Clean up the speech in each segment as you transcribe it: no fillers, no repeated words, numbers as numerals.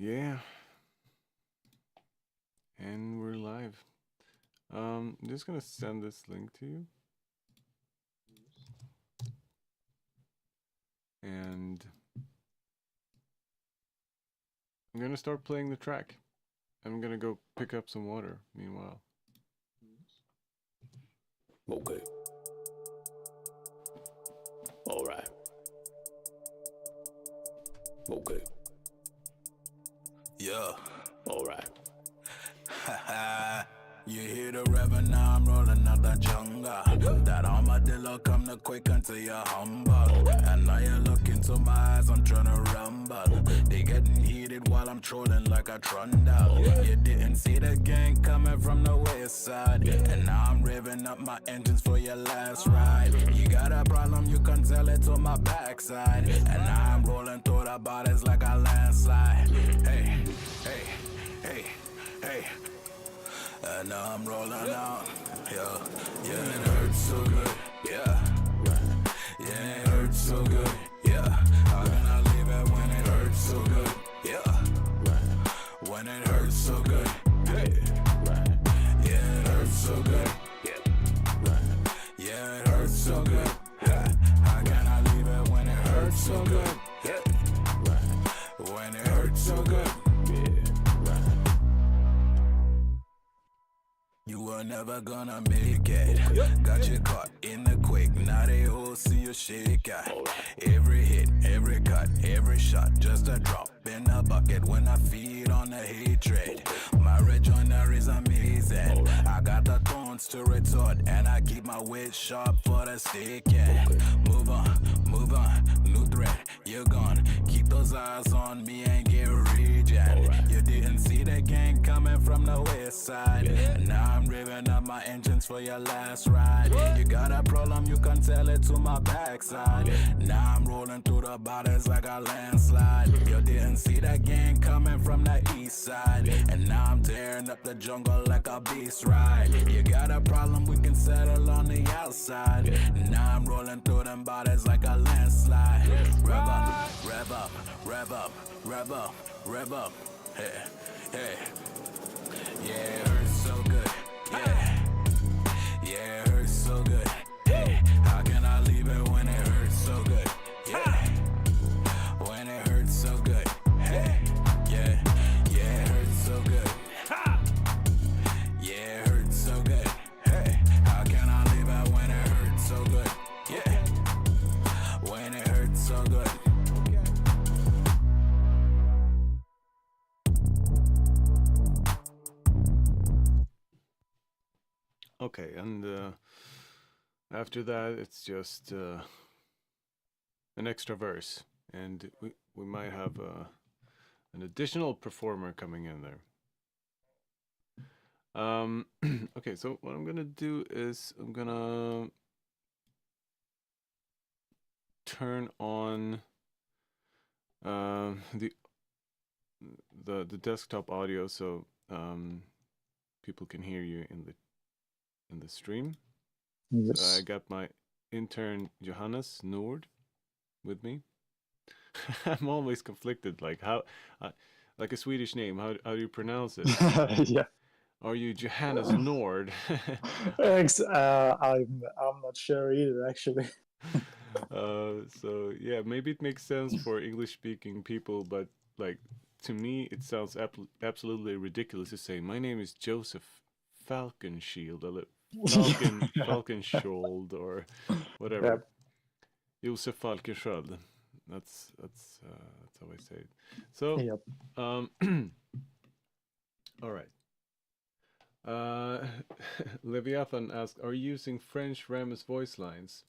Yeah, and we're live. I'm just gonna send this link to you. And I'm gonna start playing the track. I'm gonna go pick up some water meanwhile. Okay. All right. Okay. Yeah. All right. You hear the reverend, now I'm rolling out the jungle. That armadillo come to quick until you're humble. And now you're looking to my eyes, I'm trying to rumble. They getting heated while I'm trolling like a trundle. You didn't see the gang coming from the west side. And now I'm revving up my engines for your last ride. You got a problem, you can tell it to my backside. And now I'm rolling through the bodies like a landslide. Hey, hey, hey, hey. And now I'm rolling out, yeah, it hurts so good, yeah, it hurts so good, yeah. How can I leave it when it hurts so good, yeah, when it hurts so good, hey, yeah, it hurts so good, yeah, it hurts so good, yeah. How can I leave it when it hurts so good, yeah, when it hurts so good. You were never gonna make it. Got you caught in the quake. Now they all see you shake out. Every hit, every cut, every shot, just a drop in the bucket when I feed on the hatred. My rejoinder is amazing. I got the thorns to retort, and I keep my wit sharp for the sticking. Move on, new threat, you're gone. Keep those eyes on me and get regen. You didn't see the gang coming from the west side. And now I'm revving up my engines for your last ride. You got a problem, you can tell it to my backside. Now I'm rolling through the bodies like a landslide. You didn't see the gang coming from the east side. And now I'm tearing up the jungle like a beast ride. You got a problem, we can settle on the outside. Now I'm rolling through them bodies like a landslide. Rev up, rev up, rev up, rev up, rev up. Hey, hey. Yeah, it hurts so good. Yeah, yeah, it hurts so good. Hey, how can I leave it when it hurts so good? Yeah, when it hurts so good. Hey, yeah, yeah, it hurts so good. Yeah, it hurts so good. Hey, how can I leave it when it hurts so good? Yeah, when it hurts so good. Okay, and after that, it's just an extra verse, and we might have an additional performer coming in there. Okay, so what I'm gonna do is I'm gonna turn on the desktop audio so people can hear you in the stream. Yes. So I got my intern Johannes Nord with me. I'm always conflicted, like how, like a Swedish name. How do you pronounce it? Yeah. Are you Johannes Nord? Thanks. I'm not sure either, actually. So yeah, maybe it makes sense for English-speaking people, but like to me, it sounds absolutely ridiculous to say my name is Joseph Falkenshield, or Falkenshold, or whatever. Josef Falkensköld. That's how I say it. So, Yep. all right. Leviathan asked, "Are you using French Rammus voice lines?"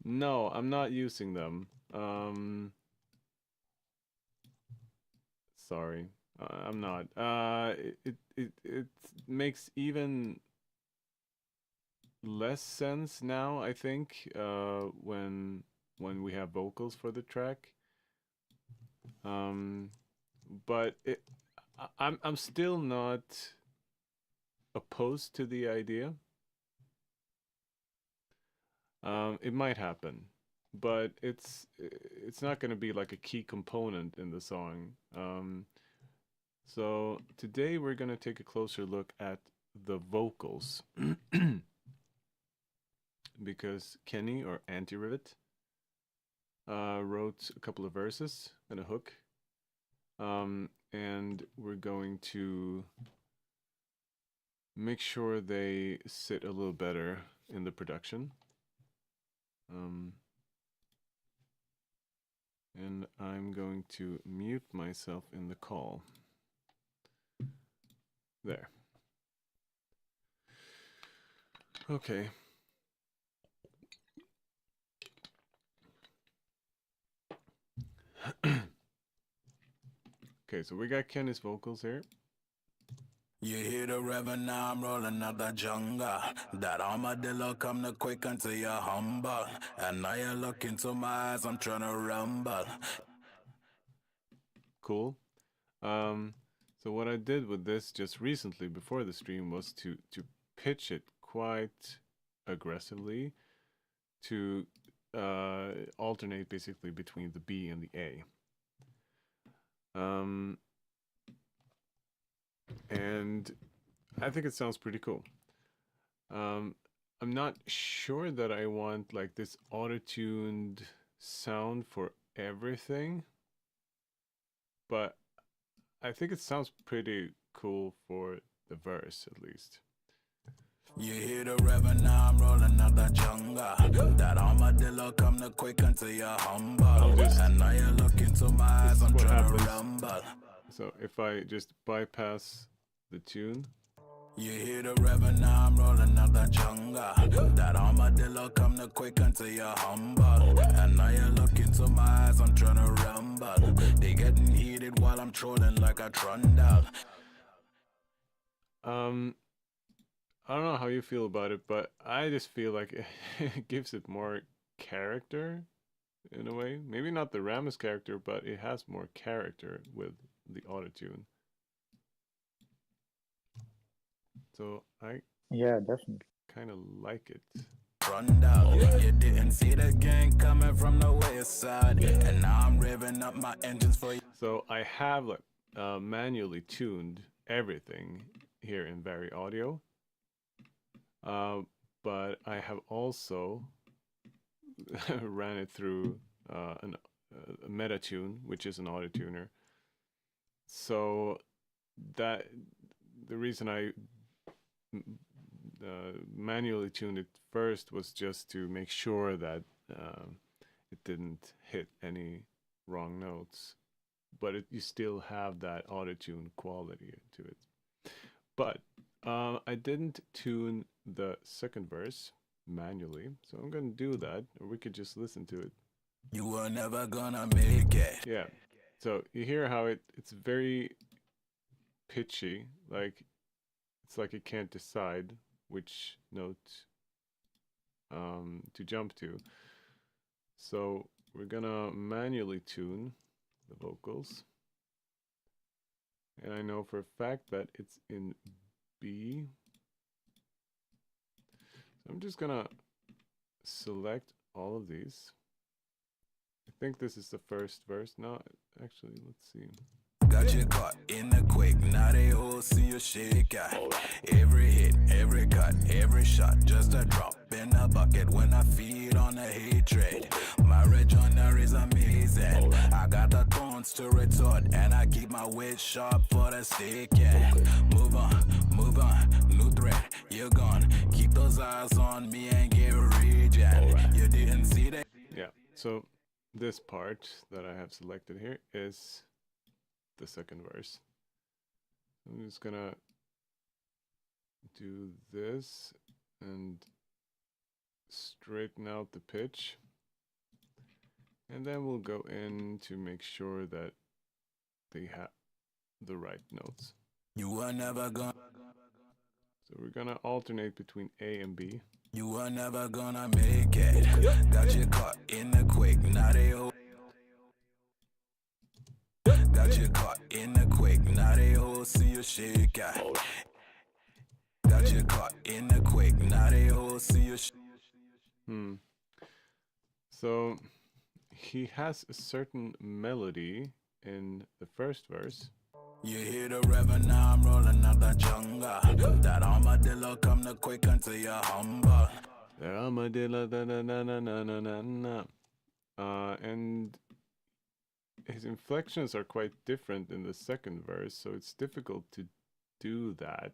No, I'm not using them. Sorry, I'm not. It makes even less sense now, I think, when we have vocals for the track. But I'm still not opposed to the idea. It might happen, but it's not going to be like a key component in the song. So today we're going to take a closer look at the vocals because Kenny or Anti-Rivet wrote a couple of verses and a hook, and we're going to make sure they sit a little better in the production. And I'm going to mute myself in the call. There. Okay. Okay, so we got Kenny's vocals here. You hear the reverend, now I'm rolling out the jungle. That armadillo come to quick until you're humble. And now you look into my eyes, I'm trying to rumble. Cool. So what I did with this just recently before the stream was to pitch it quite aggressively to alternate basically between the B and the A. And I think it sounds pretty cool. I'm not sure that I want like this auto-tuned sound for everything, but I think it sounds pretty cool for the verse at least. You hear the reverend, now I'm rolling out the jungle. That armadillo come to quick until you're humble. And now you look into my eyes, I'm trying to rumble. So if I just bypass the tune. You hear the reverend, now I'm rolling out the jungle. That armadillo come to quick until you're humble. And now you look into my eyes, I'm trying to rumble. They getting heated while I'm trolling like a trundle. I don't know how you feel about it, but I just feel like it gives it more character in a way. Maybe not the Rammus character, but it has more character with the autotune. So I definitely kind of like it. You didn't see the gang coming from the west side, and now I'm revving up my engines for you. So I have like manually tuned everything here in Vari Audio, but I have also ran it through a meta tune, which is an auto tuner. So that the reason I manually tuned it first was just to make sure that it didn't hit any wrong notes, but you still have that auto-tune quality to it. But I didn't tune the second verse manually, so I'm gonna do that, or we could just listen to it. You were never gonna make it. Yeah, so you hear how it's very pitchy, like it's like it can't decide which note to jump to. So we're gonna manually tune the vocals. And I know for a fact that it's in B. So I'm just gonna select all of these. I think this is the first verse. No, actually, let's see. Got you caught in the quick, now they all see you shake out. Every hit, every cut, every shot, just a drop in a bucket when I feed on the hatred. My rejoinder is amazing. I got the thorns to retort, and I keep my wit sharp for the stick, yeah. Move on, new threat, you're gone. Keep those eyes on me and get regen. You didn't see that? Yeah, so this part that I have selected here is the second verse. I'm just gonna do this and straighten out the pitch, and then we'll go in to make sure that they have the right notes. You were never gonna. So we're gonna alternate between A and B. You were never gonna make it. Got you caught in the quick, now they all. Got you caught in the quick, now they all see you shake out. Got you caught in the quick, now they all see you. So he has a certain melody in the first verse. You hear the reverend, now I'm rolling out the jungle. That armadillo come to quick until you're humble. The armadillo, da na na na na na na na. And his inflections are quite different in the second verse, so it's difficult to do that.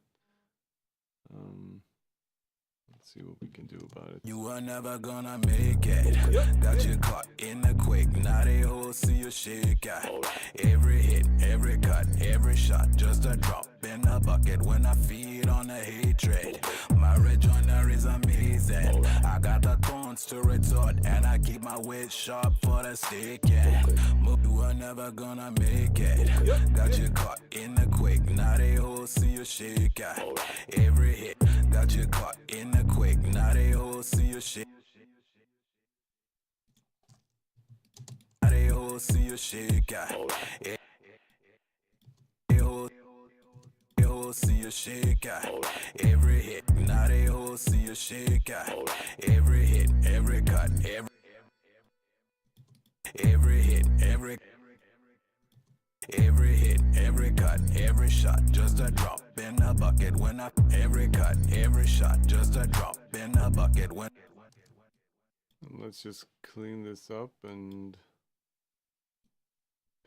Let's see what we can do about it. You were never gonna make it. Got you caught in the quick. Now they all see you shake out. Every hit, every cut, every shot, just a drop in the bucket when I feed on the hatred. My rejoinder is amazing. I got the thorns to retort, and I keep my wit sharp for the sticking. You were never gonna make it. Got you caught in the quick. Now they all see you shake out. Every hit, got you caught in the quick. Now they all see you shake. Now they all see you shake out. They all see you shake out. Every hit, now they all see you shake out. Every hit, every cut, every hit, every hit, every cut, every shot, just a drop in the bucket when I every cut, every shot, just a drop in the bucket when. Let's just clean this up and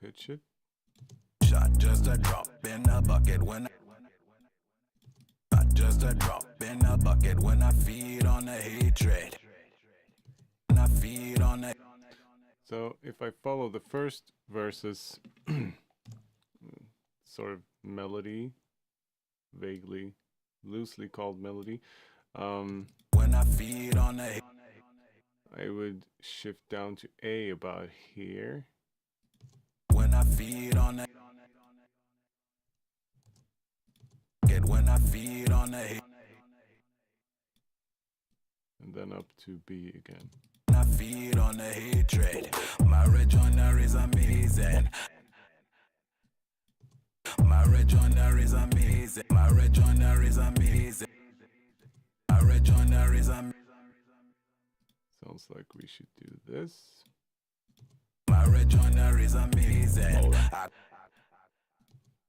pitch it. Shot, just a drop in the bucket when. Just a drop in the bucket when I feed on the hatred. When I feed on the. So if I follow the first verse's sort of melody, vaguely, loosely called melody, When I feed on the. I would shift down to A about here. When I feed on the. When I feed on the. And then up to B again. I feed on the hatred. My rejoinder is amazing. My rejoinder is amazing. My rejoinder is amazing. My rejoinder is amazing. Sounds like we should do this. My rejoinder is amazing.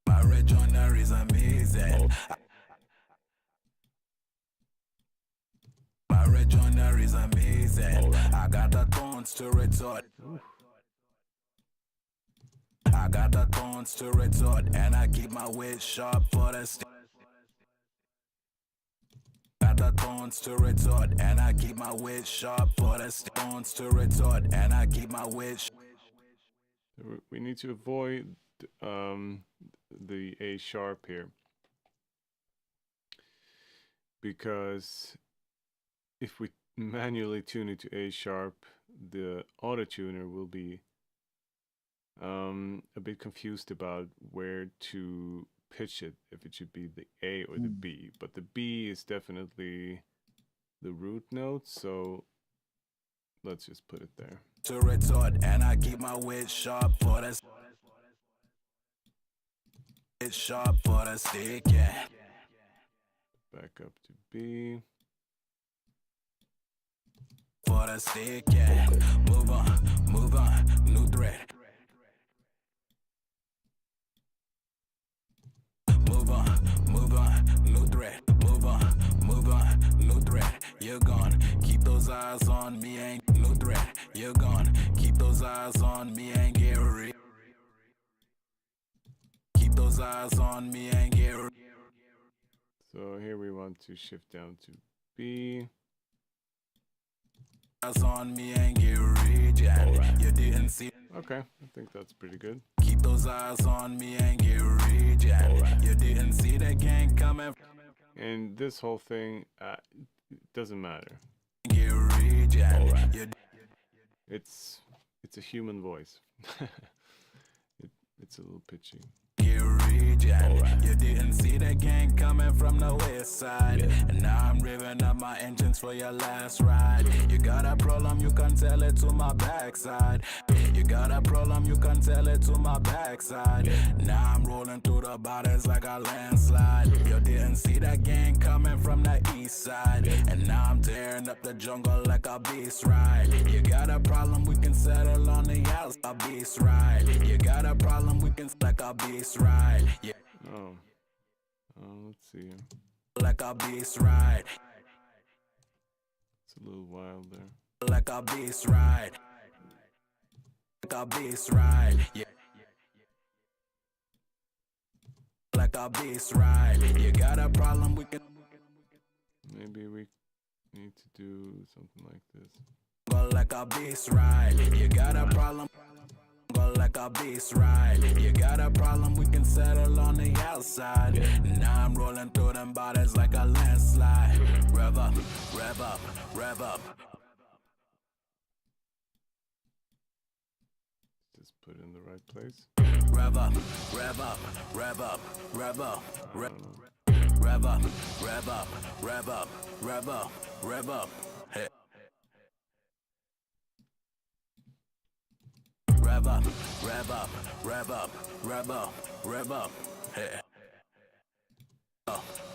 My rejoinder is amazing. My rejoinder is amazing. I got the thorns to retort. I got the thorns to retort, and I keep my wit sharp for the stick. Got the thorns to retort, and I keep my wit sharp for the stones to retort, and I keep my wit. We need to avoid the A sharp here, because if we manually tune it to A sharp, the auto tuner will be a bit confused about where to pitch it, if it should be the A or the B. But the B is definitely the root note, so let's just put it there. To retort, and I keep my wit sharp for the. It's sharp for the stick, yeah. Back up to B. For the stick, yeah. Move on, new thread. Move on, new thread. Move on, new thread. You're gone. Keep those eyes on me, ain't new thread. You're gone. Keep those eyes on me, ain't get rid. Keep those eyes on me, ain't get rid. So here we want to shift down to B. Eyes on me, ain't get rid. Yeah. You didn't see. Okay, I think that's pretty good. Keep those eyes on me, ain't get rid. Yeah. You didn't see the gang coming. And this whole thing, it doesn't matter. Get rid. Yeah. It's a human voice. It's a little pitchy. Get rid. region. You didn't see the gang coming from the west side. And now I'm revving up my engines for your last ride. You got a problem, you can tell it to my backside. You got a problem, you can tell it to my backside. Now I'm rolling through the bodies like a landslide. You didn't see the gang coming from the east side. And now I'm tearing up the jungle like a beast ride. You got a problem, we can settle on the outs, a beast ride. You got a problem, we can like a beast ride. Yeah. Oh. Let's see. Like a beast ride. It's a little wild there. Like a beast ride. Like a beast ride. Yeah. Like a beast ride. You got a problem, we can. Maybe we need to do something like this. Go like a beast ride. You got a problem. Go like a beast ride. You got a problem, we can settle on the outside. Now I'm rolling through them bodies like a landslide. Rev up, rev up, rev up. Just put it in the right place. Rev up, rev up, rev up, rev up, rev up, rev up, rev up, rev up, rev up. Hey. Rev up, rev up, rev up, rev up, rev up. Hey.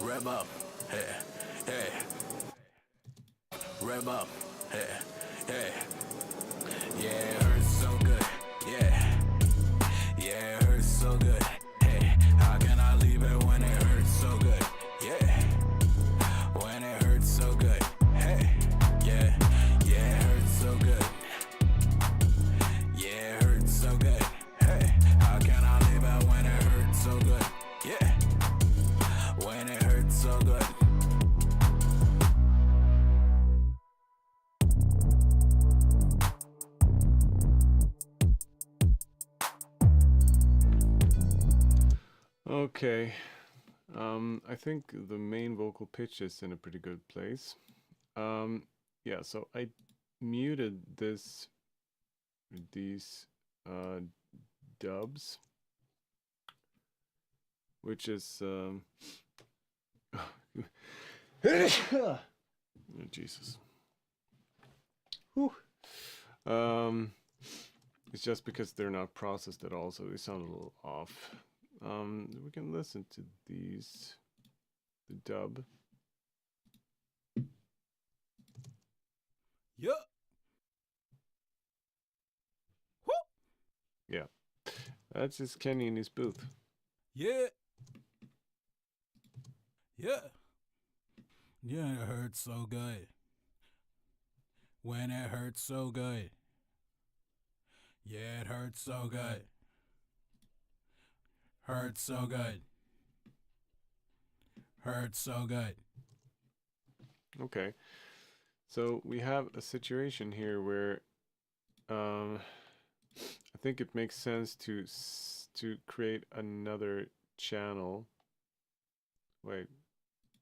Rev up, hey, hey. Rev up, hey, hey. Yeah, it hurts so good. Yeah, yeah, it hurts so good. Hey, how can I leave it when it hurts so good? Yeah, when it hurts so good. Hey, yeah, yeah, it hurts so good. Yeah, it hurts so good. Hey, how can I leave it when it hurts so good? Yeah, when it hurts so good. Okay. I think the main vocal pitch is in a pretty good place. Yeah, so I muted these dubs, which is oh, Jesus. Whew. It's just because they're not processed at all, so they sound a little off. We can listen to these, the dub. Yeah. Yeah, that's just Kenny in his booth. Yeah. Yeah. Yeah, it hurts so good. When it hurts so good. Yeah, it hurts so good. Hurts so good. Hurts so good. Okay, so we have a situation here where I think it makes sense to create another channel. Wait,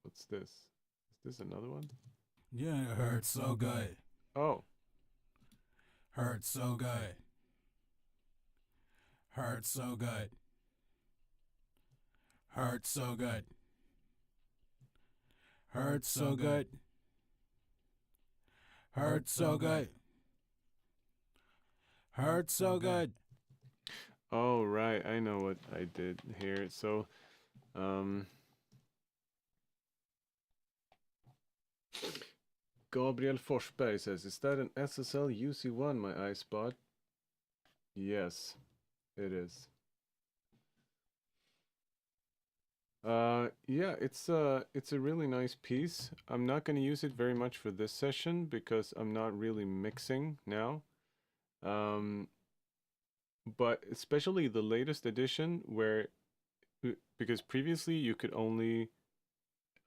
what's this? Is this another one? Yeah, it hurts so good. Oh, Hurts so good. Hurts so good. Hurts so good. Hurts so good. Hurts so good. Hurts so good. oh, right. I know what I did here. So, Gabriel Forsberg says, "Is that an SSL UC1, my iSpot?" Yes, it is. Yeah, it's a really nice piece. I'm not going to use it very much for this session because I'm not really mixing now. But especially the latest edition where, because previously you could only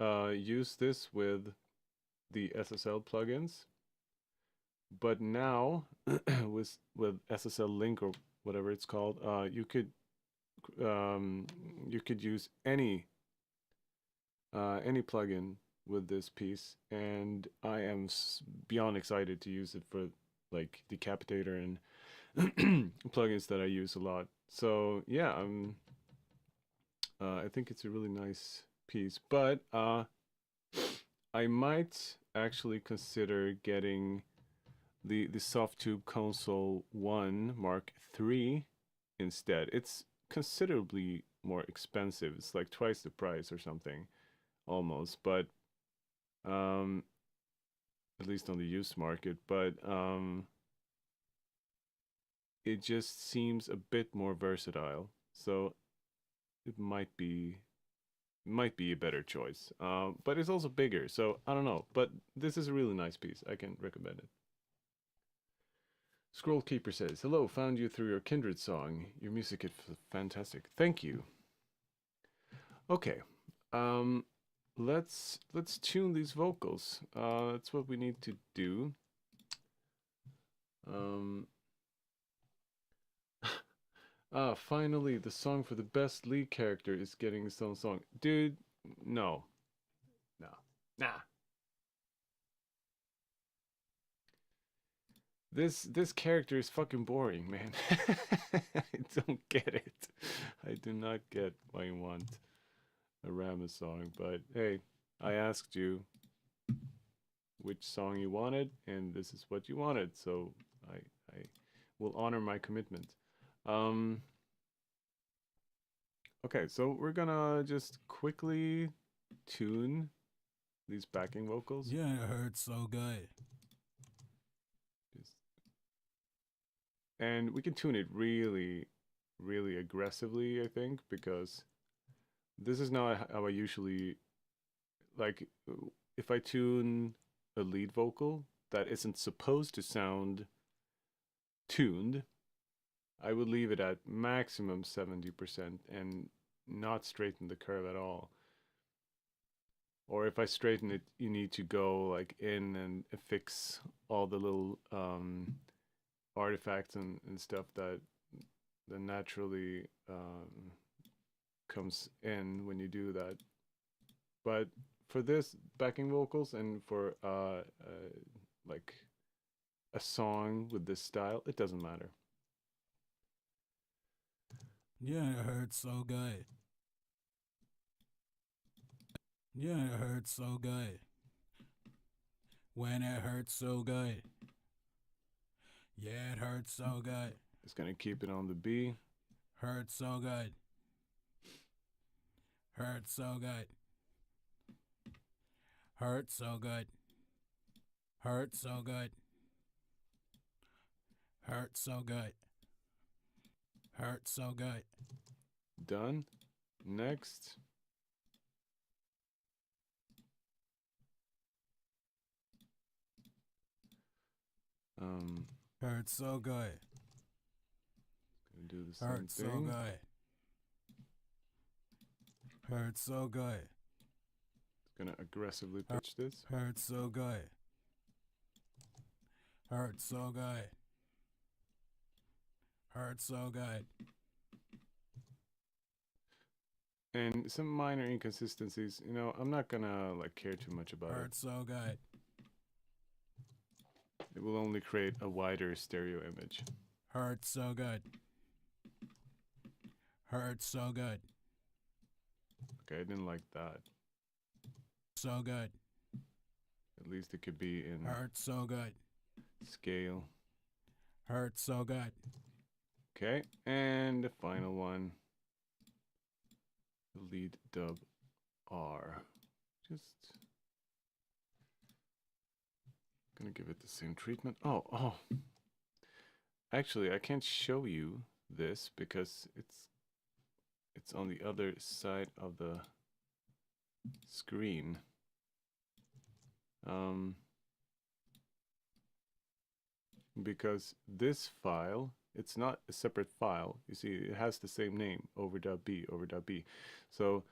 use this with the SSL plugins, but now with SSL Link or whatever it's called, you could use any plugin with this piece, and I am beyond excited to use it for like Decapitator and plugins that I use a lot. So yeah, I think it's a really nice piece, but I might actually consider getting the Softtube Console 1 Mark III instead. It's considerably more expensive. It's like twice the price or something, almost. But at least on the used market. But it just seems a bit more versatile. So it might be a better choice. But it's also bigger, so I don't know. But this is a really nice piece. I can recommend it. Scroll Keeper says, "Hello, found you through your Kindred song. Your music is fantastic. Thank you." Okay, let's tune these vocals. That's what we need to do. Finally, the song for the best lead character is getting its own song. Dude, no. Nah. This character is fucking boring, man. I don't get it. I do not get why you want a Rammus song, but hey, I asked you which song you wanted, and this is what you wanted, so I will honor my commitment. Okay, so we're gonna just quickly tune these backing vocals. Yeah, it hurts so good. And we can tune it really, really aggressively, I think, because this is not how I usually, like, if I tune a lead vocal that isn't supposed to sound tuned, I would leave it at maximum 70% and not straighten the curve at all. Or if I straighten it, you need to go like in and fix all the little artifacts and stuff that naturally comes in when you do that. But for this backing vocals and for like a song with this style, it doesn't matter. Yeah, it hurts so good. Yeah, it hurts so good. When it hurts so good. Yeah, it hurts so good. It's gonna keep it on the B. Hurts so good. Hurts so good. Hurts so good. Hurts so good. Hurts so good. Hurts so good. Done. Next. Hurts so good. Gonna do the same Hurts so thing. good. Hurts so good. Gonna aggressively pitch this. Hurts so good. Hurts so good. Hurts so good. And some minor inconsistencies, you know, I'm not gonna like care too much about Hurts so good. it. It will only create a wider stereo image. Hurts so good. Hurts so good. Okay, I didn't like that. So good. At least it could be in Hurts so good. scale. Hurts so good. Okay, and the final one. The lead dub R. Just gonna give it the same treatment. Oh. Actually, I can't show you this because it's on the other side of the screen. Because this file, it's not a separate file. You see, it has the same name, overdub B, overdub B. So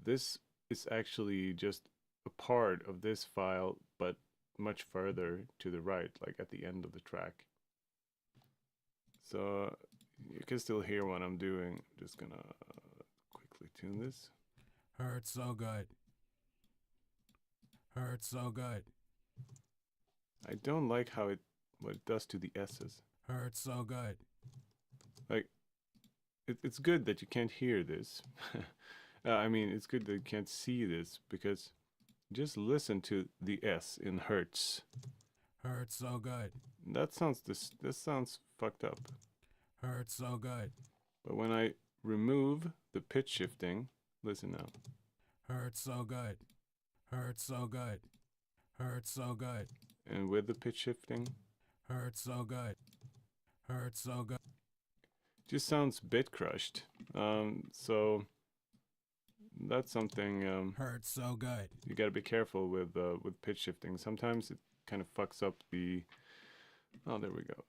this is actually just a part of this file, but much further to the right, like at the end of the track. So you can still hear what I'm doing. I'm just gonna quickly tune this. Hurts so good. Hurts so good. I don't like how what it does to the S's. Hurts so good. Like, it's good that you can't hear this. I mean, it's good that you can't see this because just listen to the S in hertz. Hurts so good. That sounds this sounds fucked up. Hurts so good. But when I remove the pitch shifting, listen now. Hurts so good. Hurts so good. Hurts so good. And with the pitch shifting, Hurts so good. Hurts so good. just sounds bit crushed. So that's something Hurts so good. you got to be careful with pitch shifting. Sometimes it kind of fucks up the there we go.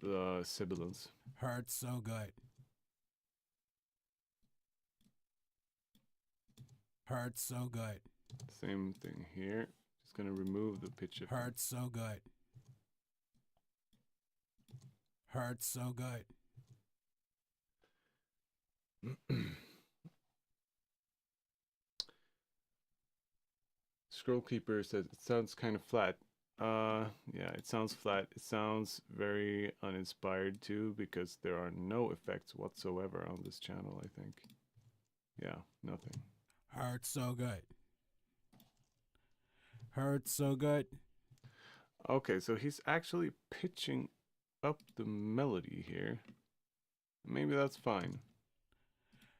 The sibilance. Hurts so good. Hurts so good. Same thing here. Just gonna remove the pitch shifting. Hurts so good. Hurts so good. Scroll Keeper says it sounds kind of flat. Yeah, it sounds flat. It sounds very uninspired too because there are no effects whatsoever on this channel, I think. Yeah, nothing. Hurts so good. Hurts so good. Okay, so he's actually pitching up the melody here. Maybe that's fine,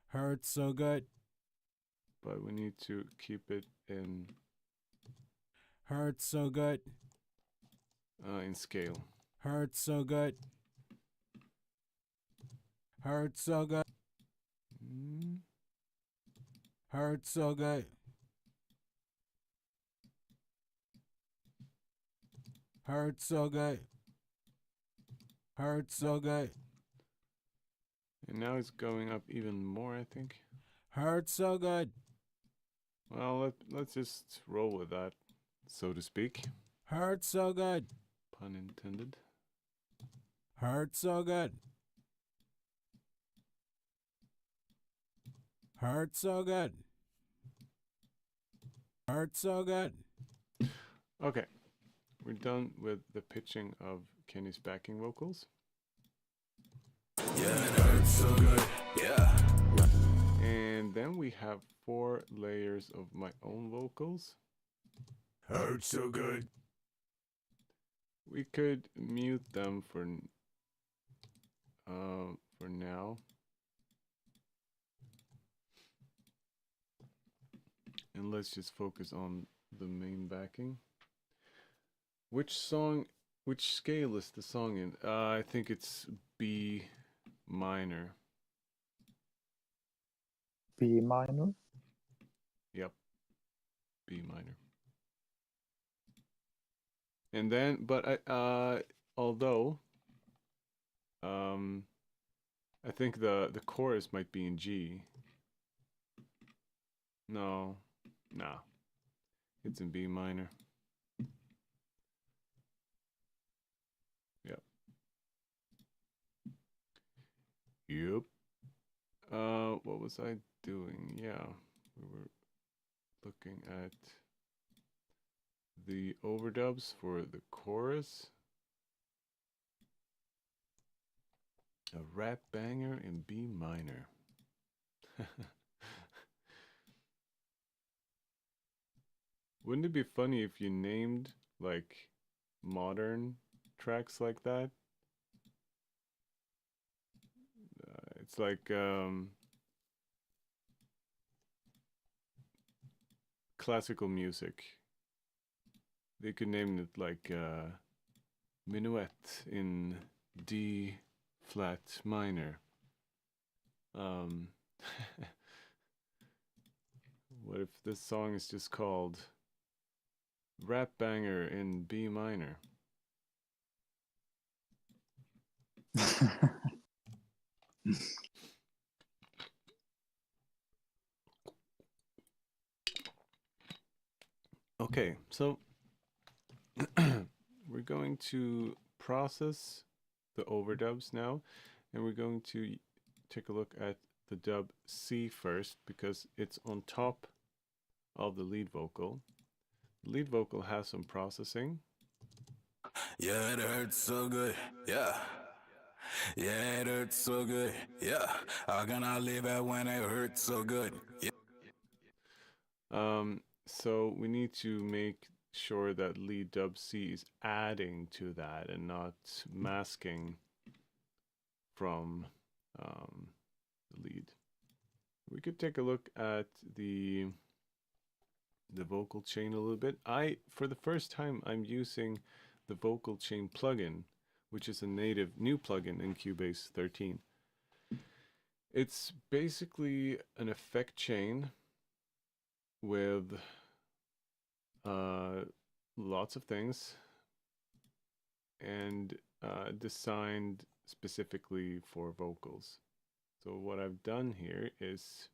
Hurts so good. but we need to keep it in Hurts so good. in scale. Hurts so good. Hurts so good. Mm. Hurts so good. Hurts so good. Hurts so good. And now it's going up even more, I think. Hurts so good. Well, let's just roll with that, so to speak. Hurts so good. Pun intended. Hurts so good. Hurts so good. Hurts so good. Okay, we're done with the pitching of Kenny's backing vocals. Yeah, it hurts so good. Yeah. And then we have 4 layers of my own vocals. Hurts so good. We could mute them for now. And let's just focus on the main backing. Which scale is the song in? I think it's B minor. B minor. Yep, B minor. And then, but although, I think the chorus might be in G. No, nah, it's in B minor. Yep. Yep. What was I doing? Yeah, we were looking at the overdubs for the chorus. A rap banger in B minor. Wouldn't it be funny if you named like modern tracks like that? It's like classical music. They could name it like Minuet in D flat minor. What if this song is just called Rap Banger in B minor? Okay, so we're going to process the overdubs now, and we're going to take a look at the dub C first because it's on top of the lead vocal. The lead vocal has some processing. Yeah, it hurts so good. Yeah. Yeah, it hurts so good. Yeah, how can I leave it when it hurts so good? Yeah. So we need to make sure that lead dub C is adding to that and not masking from the lead. We could take a look at the vocal chain a little bit. For the first time, I'm using the vocal chain plugin, which is a native new plugin in Cubase 13. It's basically an effect chain with lots of things and designed specifically for vocals. So what I've done here is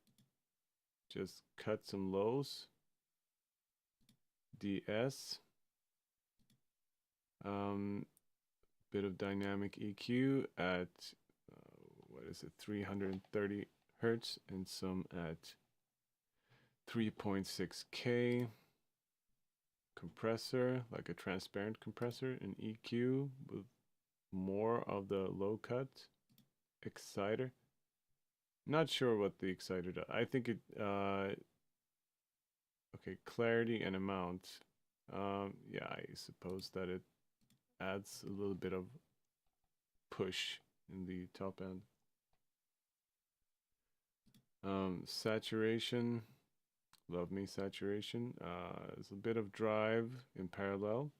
just cut some lows, DS, bit of dynamic EQ at what is it, 330 hertz, and some at 3.6K. Compressor, like a transparent compressor, an EQ with more of the low cut, exciter. Not sure what the exciter does. I think it, okay, clarity and amount. Yeah, I suppose that it adds a little bit of push in the top end. Saturation, love me saturation. There's a bit of drive in parallel.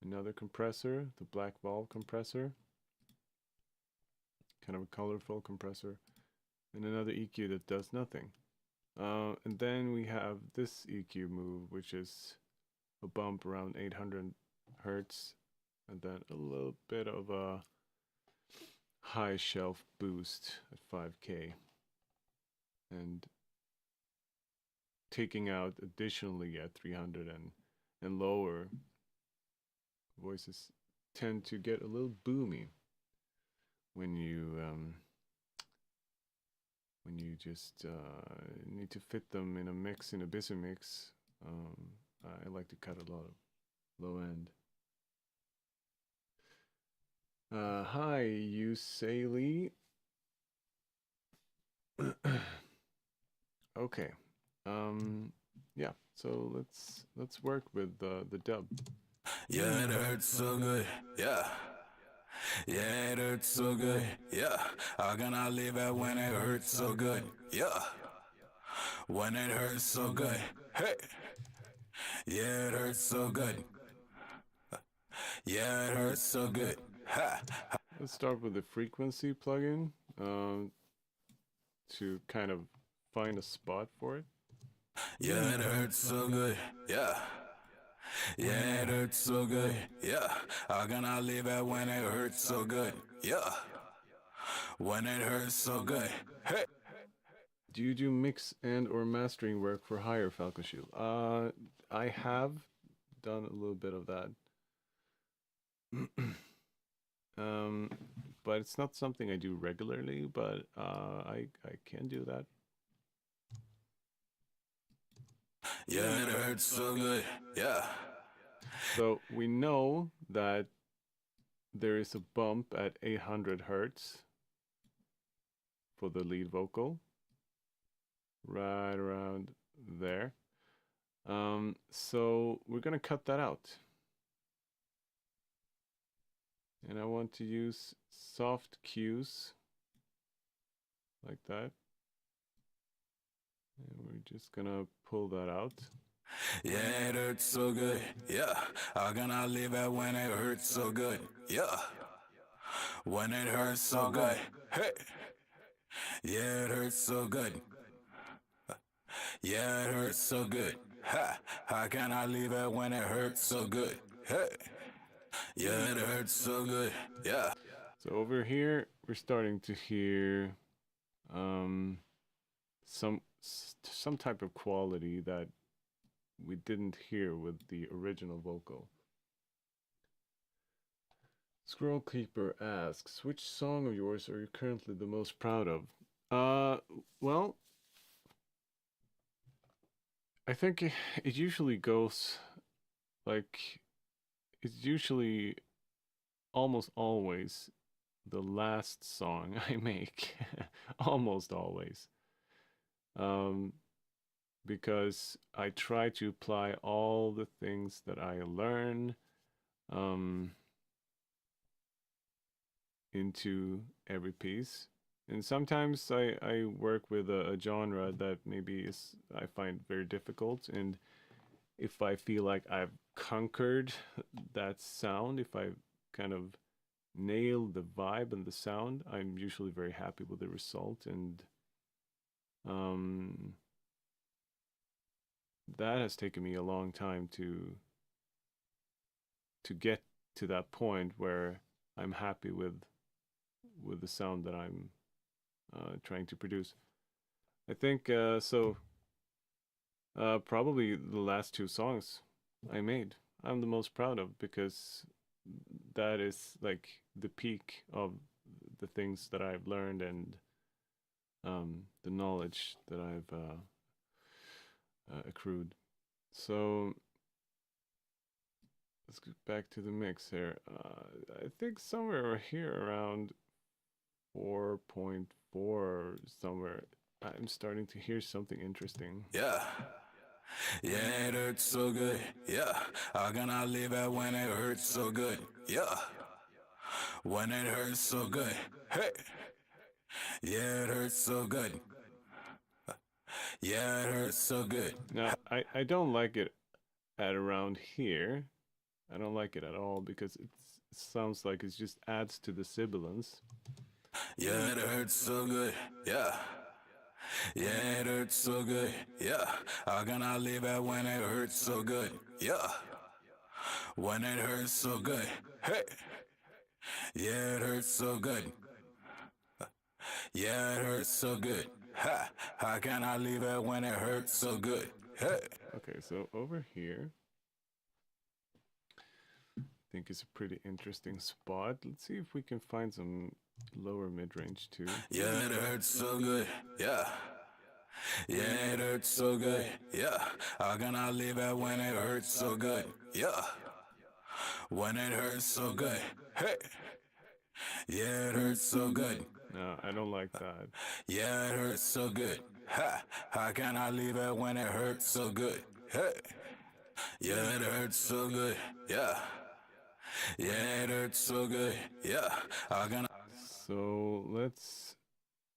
Another compressor, the black valve compressor. Kind of a colorful compressor. And another EQ that does nothing. And then we have this EQ move, which is a bump around 800 hertz. And then a little bit of a high shelf boost at 5K. And taking out additionally at 300 and lower, voices tend to get a little boomy when you just need to fit them in a mix, in a busy mix. I like to cut a lot of low end. Hi, Usaili. Okay. Yeah. So let's work with the dub. Yeah, it hurts so good. Yeah. Yeah, it hurts so good. Yeah. How can I leave it when it hurts so good? Yeah. When it hurts so good. Hey. Yeah, it hurts so good. Yeah, it hurts so good. Ha. Let's start with the frequency plugin to kind of find a spot for it. Yeah, it hurts so good. Yeah. Yeah, it hurts so good. Yeah. How can I leave it when it hurts so good? Yeah. When it hurts so good. Hey. Do you do mix and or mastering work for hire, Falcon Shield? I have done a little bit of that. But it's not something I do regularly, but I can do that. Yeah, it hurts so good. Yeah. So we know that there is a bump at 800 hertz for the lead vocal, right around there. So we're gonna cut that out. And I want to use soft cues like that. And we're just gonna pull that out. Yeah, it hurts so good. Yeah. How can I leave it when it hurts so good? Yeah. When it hurts so good. Hey. Yeah, it hurts so good. Yeah, it hurts so good. Ha. How can I leave it when it hurts so good? Hey. Yeah, it hurts so good. Yeah. So over here, we're starting to hear some type of quality that we didn't hear with the original vocal. Scroll Keeper asks, which song of yours are you currently the most proud of? Well, I think it usually goes like, it's usually almost always the last song I make, almost always, because I try to apply all the things that I learn into every piece. And sometimes I work with a genre that maybe is I find very difficult, and if I feel like I've conquered that sound, if I kind of nail the vibe and the sound, I'm usually very happy with the result, and um, that has taken me a long time to get to that point where I'm happy with the sound that I'm trying to produce. I think so. Probably the last two songs I made, I'm the most proud of, because that is like the peak of the things that I've learned, and the knowledge that I've accrued. So let's get back to the mix here. I think somewhere here around 4.4 somewhere, I'm starting to hear something interesting. Yeah. Yeah, it hurts so good. Yeah. How can I leave it when it hurts so good? Yeah. When it hurts so good. Hey. Yeah, it hurts so good. Yeah, it hurts so good. Now, I don't like it at around here. I don't like it at all because it sounds like it just adds to the sibilance. Yeah, it hurts so good. Yeah. Yeah, it hurts so good. Yeah. How can I leave it when it hurts so good? Yeah. When it hurts so good. Hey. Yeah, it hurts so good. Yeah, it hurts so good. Ha. How can I leave it when it hurts so good? Hey. Okay, so over here, I think is a pretty interesting spot. Let's see if we can find some lower mid-range too. Yeah, it hurts so good. Yeah. Yeah, it hurts so good. Yeah. How can I leave it when it hurts so good? Yeah. When it hurts so good. Hey. Yeah, it hurts so good. No, I don't like that. Yeah, it hurts so good. Ha. How can I leave it when it hurts so good? Hey. Yeah, it hurts so good. Yeah. Yeah, it hurts so good. Yeah. How can I... So let's,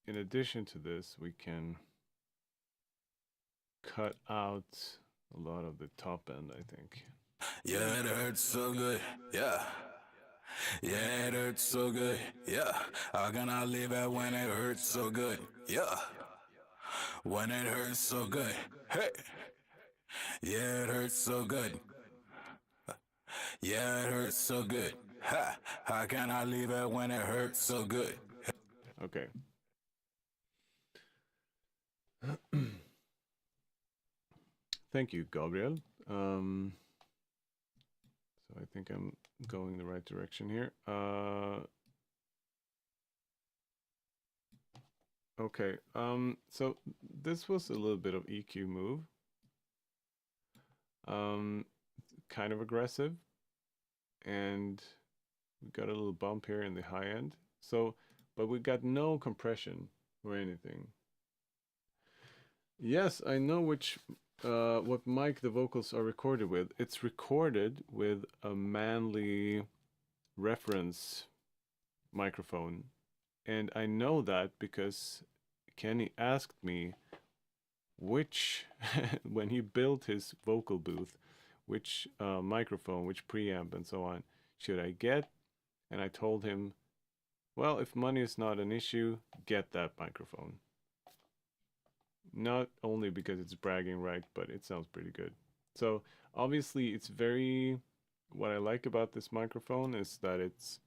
in addition to this, we can cut out a lot of the top end, I think. Yeah, it hurts so good. Yeah. Yeah, it hurts so good. Yeah. How can I leave it when it hurts so good? Yeah. When it hurts so good. Hey. Yeah, it hurts so good. Yeah, it hurts so good. Ha. How can I leave it when it hurts so good? Okay. Thank you, Gabriel. So I think I'm going the right direction here. Okay. So this was a little bit of EQ move. Kind of aggressive, and we got a little bump here in the high end. So, but we got no compression or anything. Yes, I know which what mic the vocals are recorded with. It's recorded with a Manly reference microphone, and I know that because Kenny asked me which when he built his vocal booth, which microphone, which preamp, and so on should I get, and I told him, well, if money is not an issue, get that microphone. Not only because it's bragging right, but it sounds pretty good. So obviously it's very, what I like about this microphone is that it's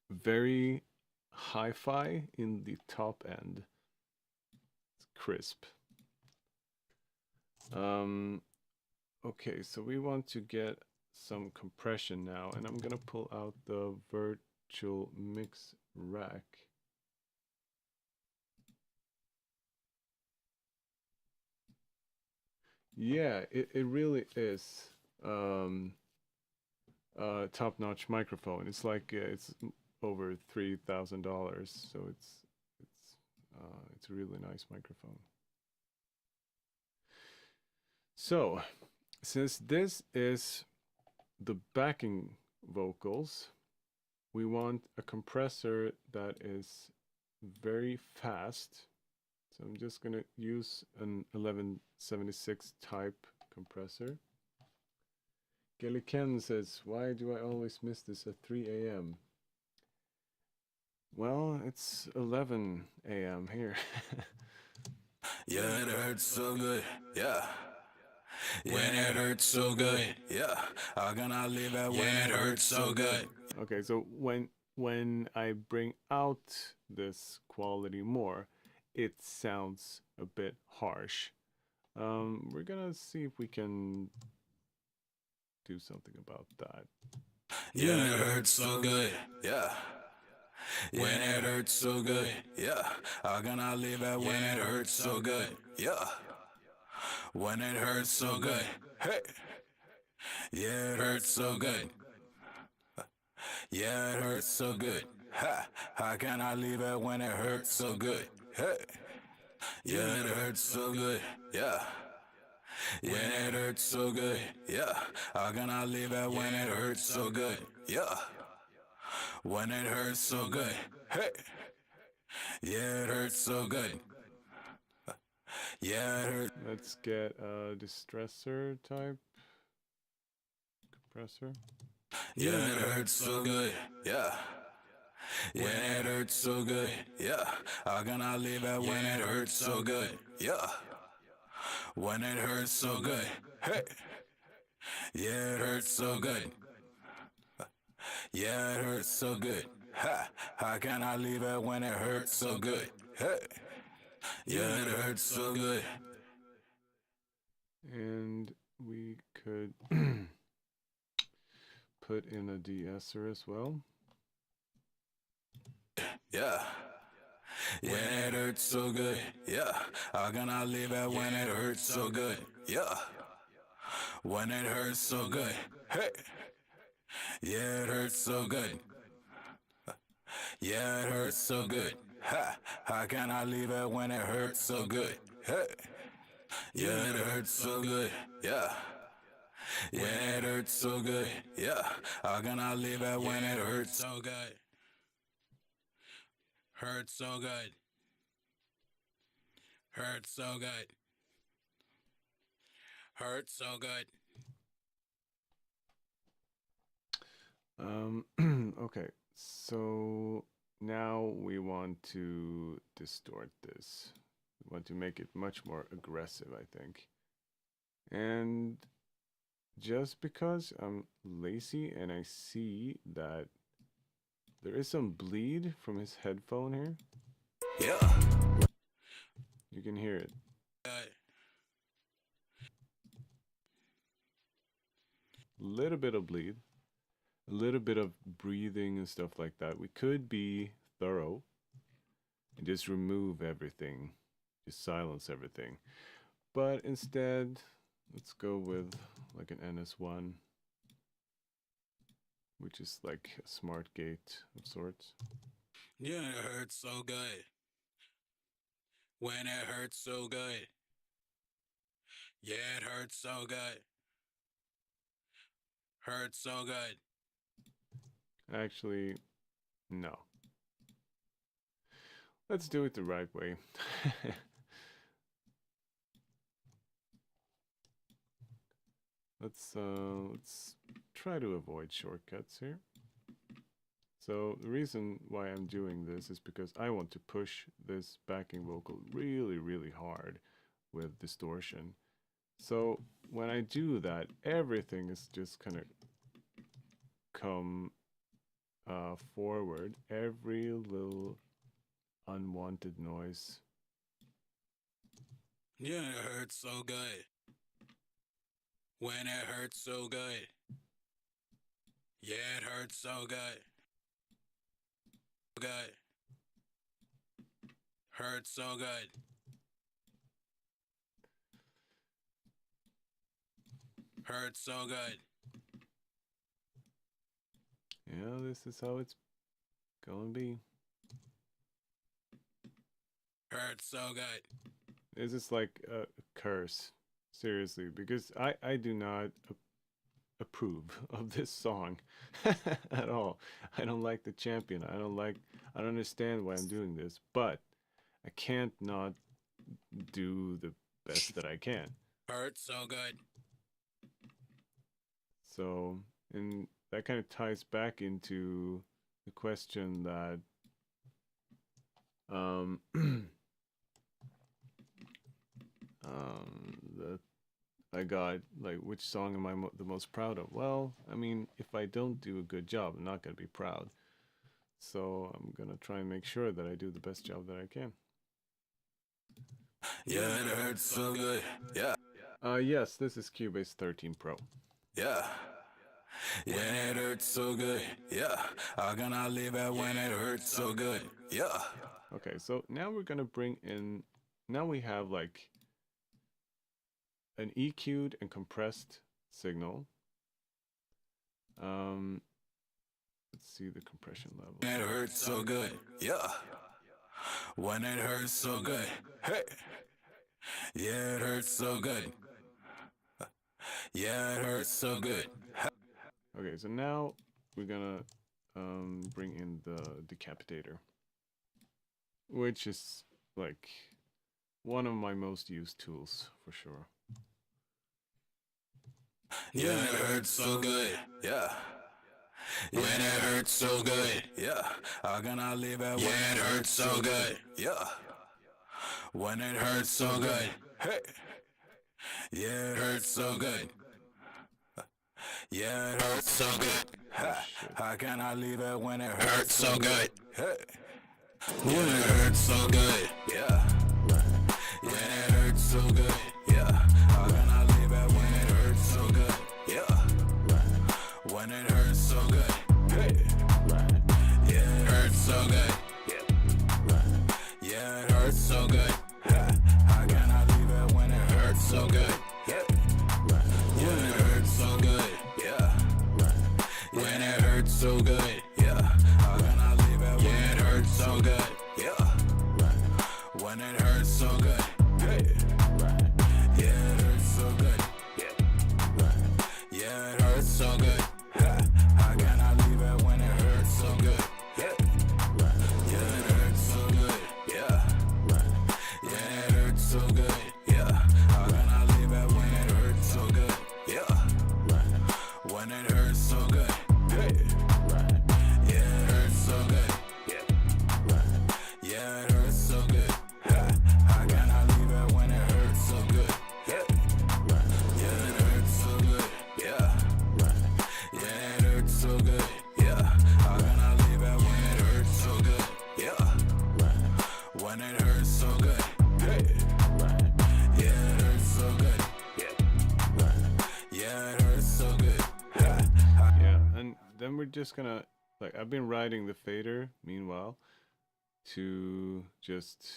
very hi-fi in the top end. It's crisp. Okay, so we want to get some compression now, and I'm gonna pull out the virtual mix rack. Yeah, it really is top-notch microphone. It's like it's over $3,000, so it's a really nice microphone. So, since this is the backing vocals, we want a compressor that is very fast. So I'm just going to use an 1176 type compressor. Gelly Ken says, why do I always miss this at 3 a.m.? Well, it's 11 a.m. here. Yeah, it hurts so good. Yeah. When it hurts so good. Yeah. How can I leave it when it hurts so good? Okay, so when I bring out this quality more, it sounds a bit harsh. We're gonna see if we can do something about that. Yeah, it hurts so good. Yeah. When it hurts so good. Yeah. How can I leave it when it hurts so good? Yeah. When it hurts so good. Hey. Yeah, it hurts so good. Yeah, it hurts so good. Ha. How can I leave it when it hurts so good? Hey. Yeah, it hurts so good. Yeah. When it hurts so good. Yeah. How can I leave it when it hurts so good? Yeah. When it hurts so good. Hey. Yeah, it hurts so good. Yeah, it hurts. Let's get a distressor type compressor. Yeah, it hurts so good. Yeah. When it hurts so good. Yeah. How can I leave it when it hurts so good? Yeah. When it hurts so good. Hey. Yeah, it hurts so good. Yeah, it hurts so good. Ha. How can I leave it when it hurts so good? Hey. Yeah, it hurts so good. And we could put in a de-esser as well. Yeah. When it hurts so good. Yeah. How can I leave it when it hurts so good? Yeah. When it hurts so good. Hey. Yeah, it hurts so good. Yeah, it hurts so good. Ha. How can I leave it when it hurts so good? Hey. Yeah, it hurts so good. Yeah. When it hurts so good. Yeah. How can I leave it when it hurts so good? Hurts so good. Hurts so good. Hurts so good. Okay, so now we want to distort this. We want to make it much more aggressive, I think. And just because I'm lazy and I see that there is some bleed from his headphone here. Yeah. You can hear it. Little bit of bleed, a little bit of breathing and stuff like that. We could be thorough and just remove everything, just silence everything. But instead, let's go with like an NS1, which is like a smart gate of sorts. Yeah, it hurts so good. When it hurts so good. Yeah, it hurts so good. Hurts so good. Actually, no. Let's do it the right way. Let's try to avoid shortcuts here. So the reason why I'm doing this is because I want to push this backing vocal really, really hard with distortion. So when I do that, everything is just kind of come forward. Every little unwanted noise. Yeah, it hurts so good. When it hurts so good. Yeah, it hurts so good. Good. Hurts so good. Hurts so good. Yeah, this is how it's gonna be. Hurts so good. This is like a curse, seriously, because I do not approve of this song at all. I don't like the champion. I don't understand why I'm doing this, but I can't not do the best that I can. Hurts so good. So, and that kind of ties back into the question that that I got, like, which song am I the most proud of? Well, I mean, if I don't do a good job, I'm not gonna be proud. So I'm gonna try and make sure that I do the best job that I can. Yeah, it hurts so good. Yeah. Yes, this is Cubase 13 Pro. Yeah. Yeah, it hurts so good. Yeah. How can I leave it when it hurts so good? Yeah. Okay, so now we're gonna bring in, now we have like an EQ'd and compressed signal. Let's see the compression level. It hurts so good. Yeah. When it hurts so good. Hey. Yeah, it hurts so good. Yeah, it hurts so good. Okay, so now we're gonna bring in the decapitator, which is like one of my most used tools for sure. Yeah, it hurts so good. Yeah. When it hurts so good. Yeah. How can I leave it when it hurts so good? Yeah. When it hurts so good. Hey. Yeah, it hurts so good. Yeah, it hurts so good. How can I leave it when it hurts so good? Hey. When it hurts so good. Yeah. Yeah, it hurts so good. Yeah. How can I leave it when it hurts so good? Yeah. When it hurts so good. Hey. Yeah, it hurts so good. Yeah, it hurts so good. How can I leave it when it hurts so good? Yeah. When it hurts so good. Yeah. When it hurts so good. Yeah. How can I leave it when it hurts so good? Yeah. When it hurts so good. Hey. Yeah, it hurts so good. Yeah, it hurts so good. How can I leave it when it hurts so good? Yeah. Yeah, it hurts so good. Yeah. Yeah, it hurts so good. Yeah. How can I leave it when it hurts so good? Yeah. When it hurts so good. Hey. Yeah, it hurts so good. Yeah, it hurts so good. How can I leave it when it hurts so good? Yeah. Yeah, it hurts so good. Yeah. Yeah, it hurts so good. Yeah. How can I leave it when it hurts so good? Yeah. When it hurts so good. Hey. Yeah, it hurts so good. Yeah, it hurts so good. Yeah, and then we're just gonna, like, I've been riding the fader meanwhile to just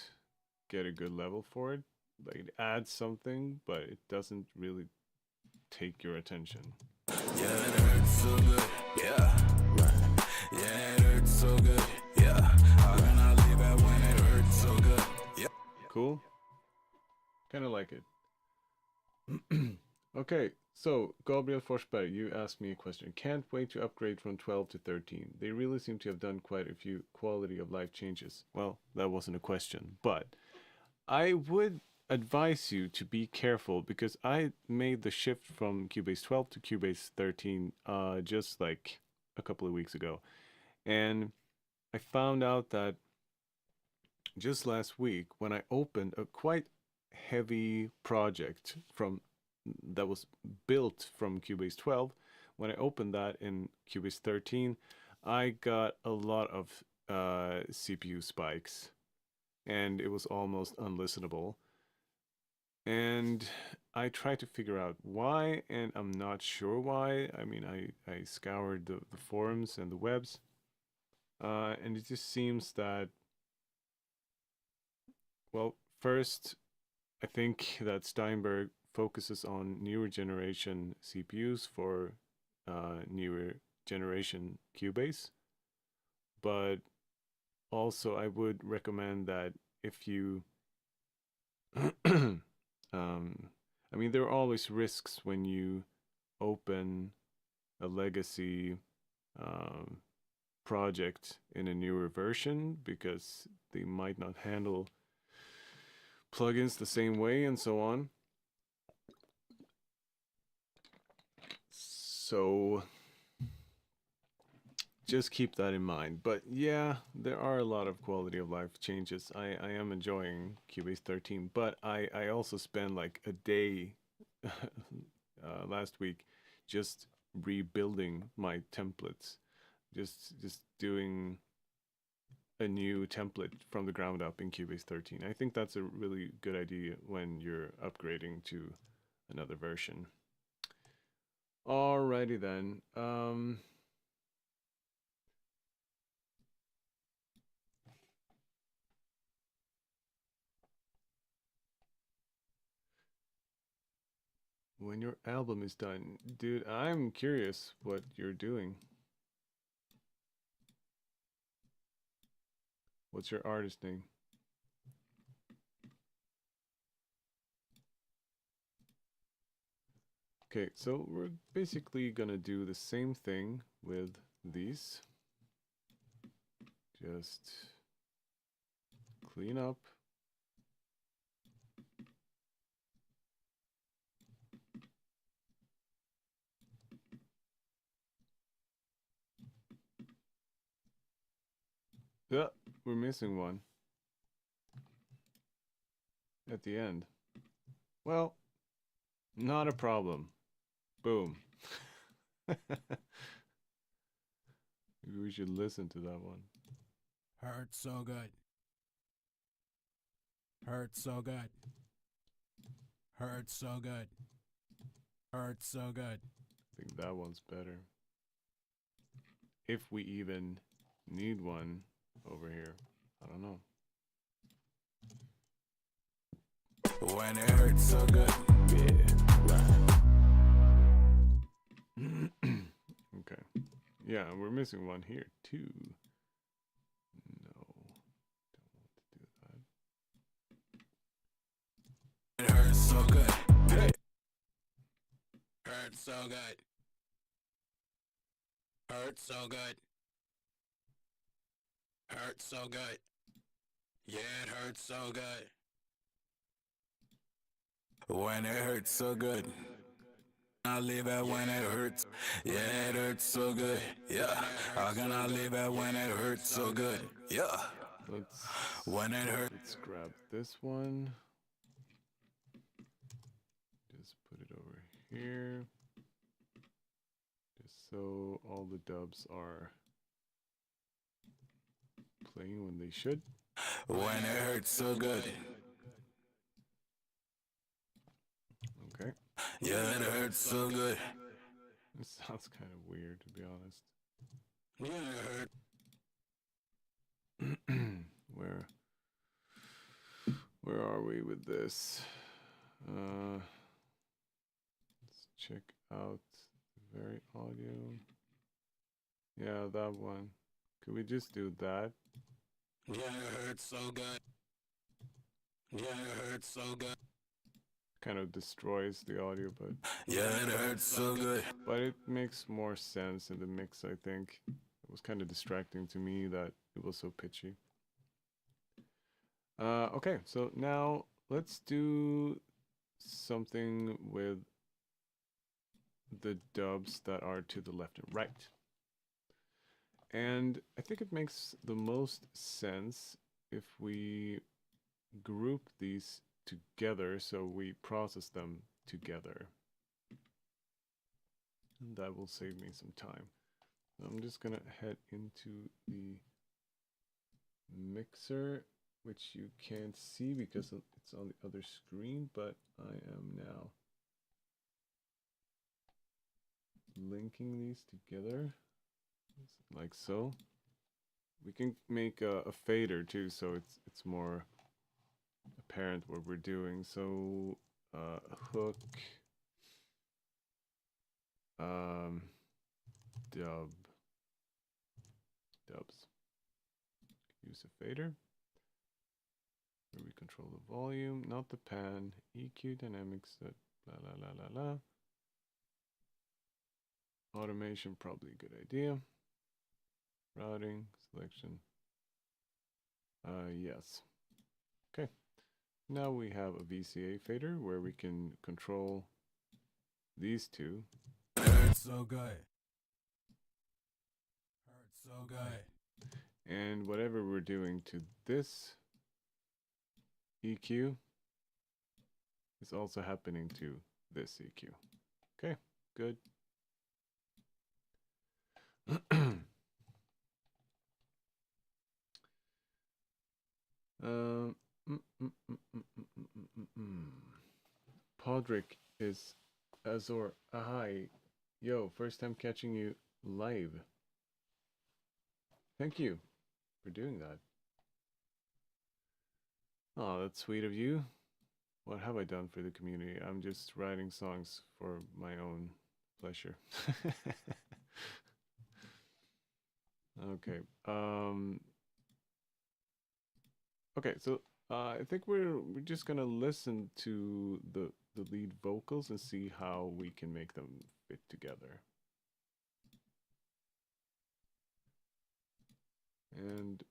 get a good level for it. Like, it adds something, but it doesn't really take your attention. Yeah, it hurts so good. Yeah. Yeah, it hurts so good. Yeah. How can I leave it when it hurts so good? Yeah. Cool? Kind of like it. Okay, so Gabriel Forsberg, you asked me a question. Can't wait to upgrade from 12 to 13. They really seem to have done quite a few quality of life changes. Well, that wasn't a question, but I would advise you to be careful because I made the shift from Cubase 12 to Cubase 13 just like a couple of weeks ago. And I found out that just last week when I opened a quite heavy project from that was built from Cubase 12, when I opened that in Cubase 13, I got a lot of CPU spikes and it was almost unlistenable. And I tried to figure out why, and I'm not sure why. I mean, I scoured the forums and the webs, and it just seems that, well, first, I think that Steinberg focuses on newer generation CPUs for newer generation Cubase, but also I would recommend that if you I mean, there are always risks when you open a legacy project in a newer version because they might not handle plugins the same way and so on. So just keep that in mind. But yeah, there are a lot of quality of life changes. I am enjoying Cubase 13, but I also spent like a day last week just rebuilding my templates, just doing a new template from the ground up in Cubase 13. I think that's a really good idea when you're upgrading to another version. Alrighty then. When your album is done, dude, I'm curious what you're doing. What's your artist name? Okay, so we're basically gonna do the same thing with these. Just clean up. Yeah, we're missing one at the end. Well, not a problem. Boom. Maybe we should listen to that one. Hurts so good. Hurts so good. Hurts so good. Hurts so good. I think that one's better. If we even need one over here. I don't know. When it hurts so good. Okay. Yeah, we're missing one here too. No, don't want to do that. It hurts so good. Hurts so good. Hurts so good. Hurts so good. Yeah, it hurts so good. When it hurts so good. I leave it when it hurts. Yeah, it hurts so good. Yeah, how can I leave it when it hurts so good? Yeah, when it hurts. Let's grab this one. Just put it over here. Just so all the dubs are playing when they should. When it hurts so good. Okay. Yeah, it hurts so good. This sounds kind of weird, to be honest. Yeah, it hurts. Where are we with this? Let's check out the very audio. Yeah, that one. Could we just do that? Yeah, it hurts so good. Yeah, it hurts so good. Kind of destroys the audio, but yeah, it hurts so good. But it makes more sense in the mix, I think. It was kind of distracting to me that it was so pitchy. Okay, so now let's do something with the dubs that are to the left and right. And I think it makes the most sense if we group these together so we process them together. And that will save me some time. So I'm just gonna head into the mixer, which you can't see because it's on the other screen, but I am now linking these together like so. We can make a fader too, so it's more apparent what we're doing. So hook, dubs. Use choose a fader. Where we control the volume, not the pan. EQ dynamics, that la la la la la. Automation, probably a good idea. Routing, selection. Yes. Okay. Now we have a VCA fader where we can control these two. Hurts so good. Hurts so good. And whatever we're doing to this EQ is also happening to this EQ. Okay, good. Podrick is Azor. Hi. Yo, first time catching you live. Thank you for doing that. Oh, that's sweet of you. What have I done for the community? I'm just writing songs for my own pleasure. Okay. Okay, so I think we're just gonna listen to the lead vocals and see how we can make them fit together. And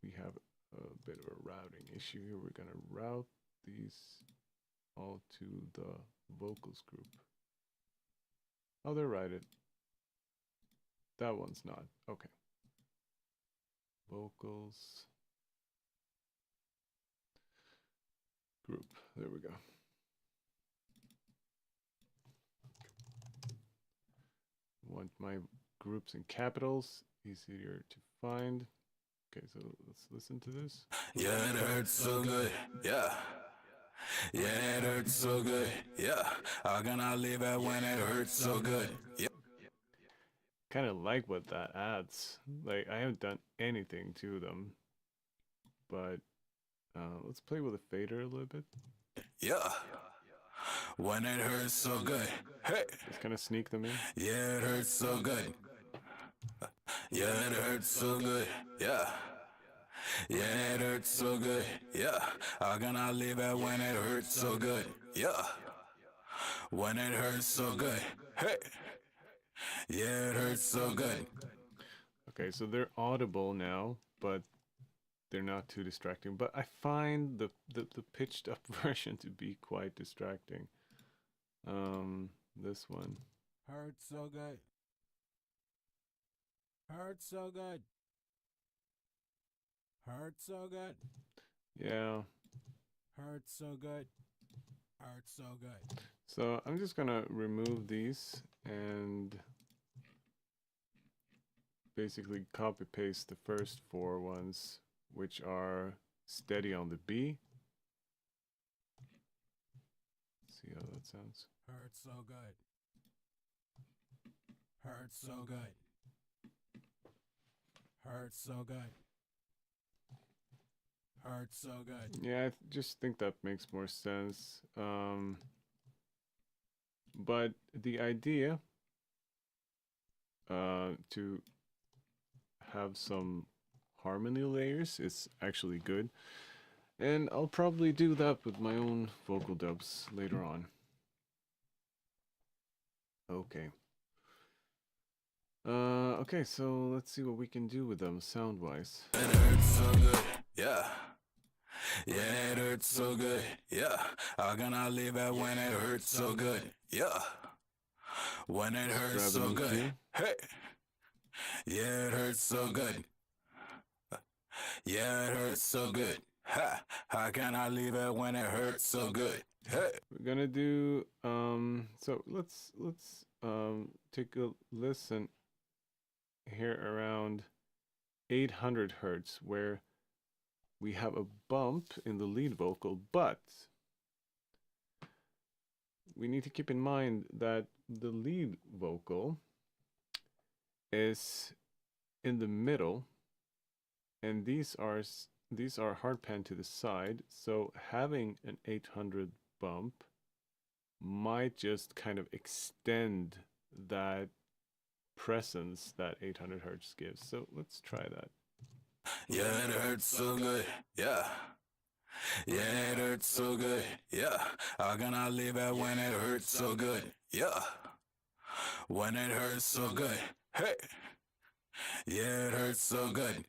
we have a bit of a routing issue here. We're gonna route these all to the vocals group. Oh, they're routed. That one's not. Okay. Vocals group. There we go. Want my groups in capitals, easier to find. Okay, so let's listen to this. Yeah, it hurts so good. Yeah. Yeah, it hurts so good. Yeah. How can I leave it when it hurts so good? Yeah. Kind of like what that adds. Like, I haven't done anything to them, but let's play with a fader a little bit. Yeah. When it hurts so good. Hey. Just kind of sneak them in. Yeah, it hurts so good. Yeah, it hurts so good. Yeah. Yeah, it hurts so good. Yeah. How can I leave it when it hurts so good? Yeah. When it hurts so good. Hey. Yeah, it hurts so good. Okay, so they're audible now, but they're not too distracting. But I find the pitched up version to be quite distracting. This one. Hurts so good. Hurts so good. Hurts so good. Yeah. Hurts so good. Hurts so good. So I'm just gonna remove these and basically copy paste the first four ones, which are steady on the B. Let's see how that sounds. Hurts so good. Hurts so good. Hurts so good. Hurts so good. Yeah, I just think that makes more sense. But the idea to have some harmony layers is actually good. And I'll probably do that with my own vocal dubs later on. Okay. Okay, so let's see what we can do with them sound-wise. It hurts so good, yeah. Yeah, it hurts so good, yeah. How can I leave it when it hurts so good, yeah. When it hurts so good, hey. Yeah, it hurts so good. Yeah, it hurts so good. Ha! How can I leave it when it hurts so good? Hey. We're gonna do so let's take a listen here around 800 hertz where we have a bump in the lead vocal, but we need to keep in mind that the lead vocal is in the middle and these are hard pan to the side, so having an 800 bump might just kind of extend that presence that 800 hertz gives. So let's try that. Yeah, it hurts so good. Yeah. Yeah, it hurts so good. Yeah. How can I leave it when it hurts so good? Yeah. When it hurts so good. Hey. Yeah, it hurts so good.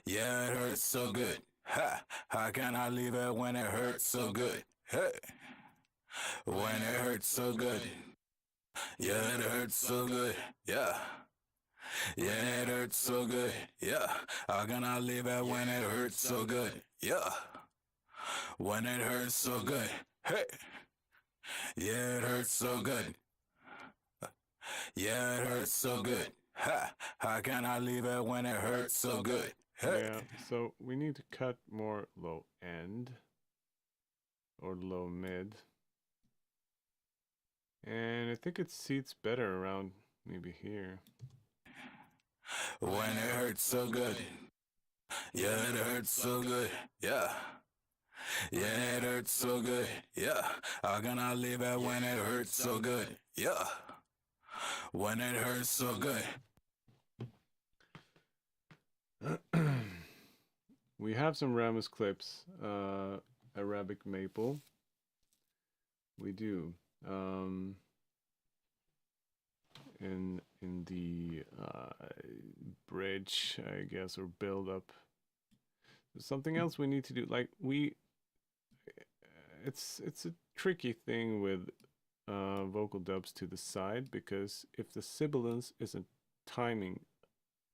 Yeah, it hurts so good. Ha. How can I leave it when it hurts so good? Hey. When it hurts so good. Yeah, it hurts so good. Yeah. Yeah, it hurts so good. Yeah. How can I leave it when it hurts so good? Yeah. When it hurts so good. Hey. Yeah, it hurts so good. Yeah, it hurts so good. Ha. How can I leave it when it hurts so good? Hey. Yeah, so we need to cut more low end or low mid. And I think it seats better around maybe here. When it hurts so good. Yeah, it hurts so good. Yeah. Yeah, it hurts so good. Yeah. How can I leave it when it hurts so good? Yeah. When it hurts so good. We have some Rammus clips, Arabic maple. We do. In the bridge, I guess, or build up. There's something else we need to do. Like it's a tricky thing with vocal dubs to the side, because if the sibilance isn't timing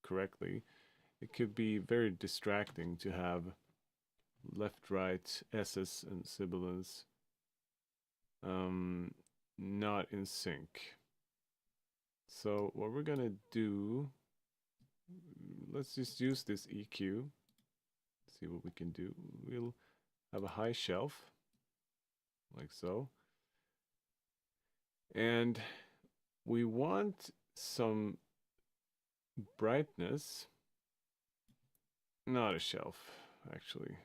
correctly, it could be very distracting to have left, right, S's and sibilance not in sync. So what we're gonna do, let's just use this EQ, see what we can do. We'll have a high shelf, like so. And we want some brightness, not a shelf, actually.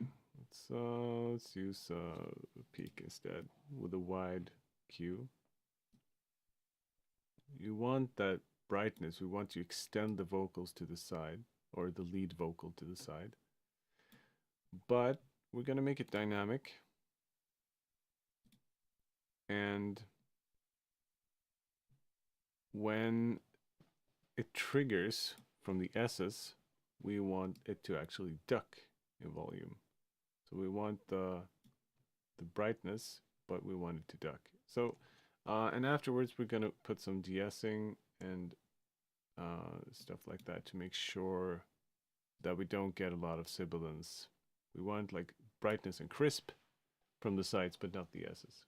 Let's use a peak instead with a wide Q. You want that brightness. We want to extend the vocals to the side, or the lead vocal to the side. But we're going to make it dynamic. And when it triggers from the S's, we want it to actually duck in volume. So we want the brightness, but we want it to duck. So, and afterwards we're gonna put some de-essing and stuff like that to make sure that we don't get a lot of sibilance. We want like brightness and crisp from the sides, but not the S's.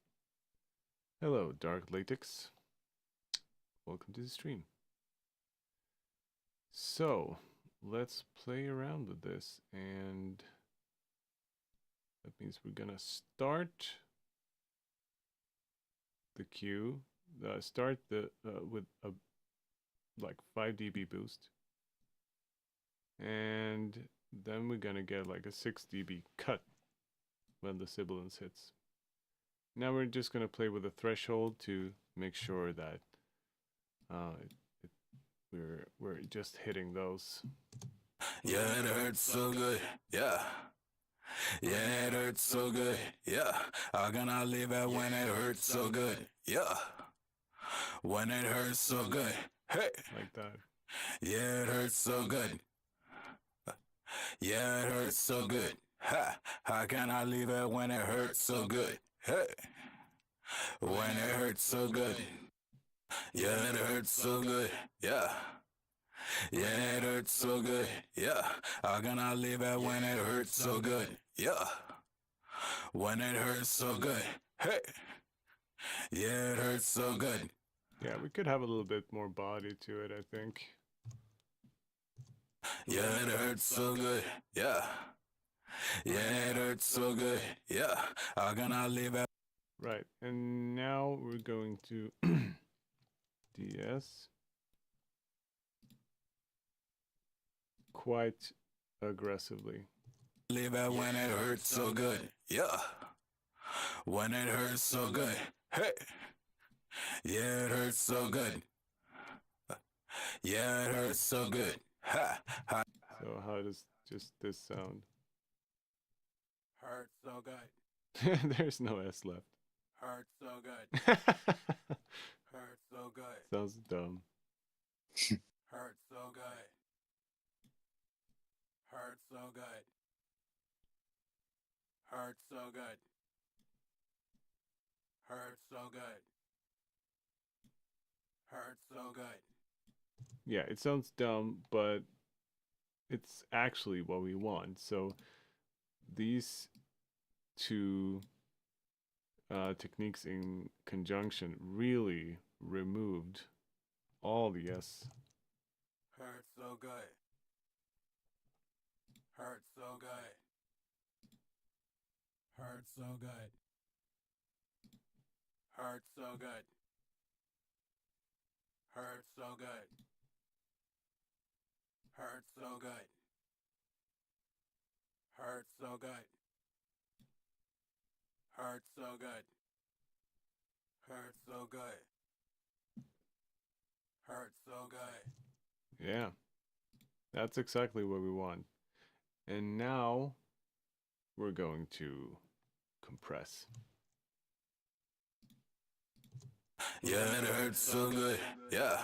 Hello, Dark Latex. Welcome to the stream. So, let's play around with this, and that means we're gonna start the cue, start the with a like 5 dB boost, and then we're gonna get like a 6 dB cut when the sibilance hits. Now we're just gonna play with a threshold to make sure that we're just hitting those. Yeah, it hurts so good. Yeah. Yeah, it hurts so good. Yeah. How can I leave it when it hurts so good? Yeah. When it hurts so good. Hey. Like that. Yeah, it hurts so good. Yeah, it hurts so good. Ha. How can I leave it when it hurts so good? Hey. When it hurts so good. Yeah, it hurts so good. Yeah. Yeah, it hurts so good. Yeah. How can I leave it when it hurts so good? Yeah. When it hurts so good. Hey. Yeah, it hurts so good. Yeah, we could have a little bit more body to it, I think. Yeah, it hurts so good. Yeah. Yeah, it hurts so good. Yeah. How can I leave it? Right, and now we're going to DS quite aggressively. Leave it when it hurts so good. Yeah. When it hurts so good. Hey. Yeah, it hurts so good. Yeah, it hurts so good. Ha. Ha. So how does just this sound? Hurt so good. There's no S left. Hurt so good. Hurt so good. Sounds dumb. Hurt so good. Hurt so good. Hurt so good. Hurt so good. Hurt so good. Yeah, it sounds dumb, but it's actually what we want. So these two techniques in conjunction really removed all the S. Hurt so good. Hurt so good. Hurt so good. Hurt so good. Hurt so good. Hurt so good. Hurt so good. Hurt so good. Hurt so good. Hurt so good. Yeah, that's exactly what we want. And now we're going to compress. Yeah, it hurts so good. Yeah.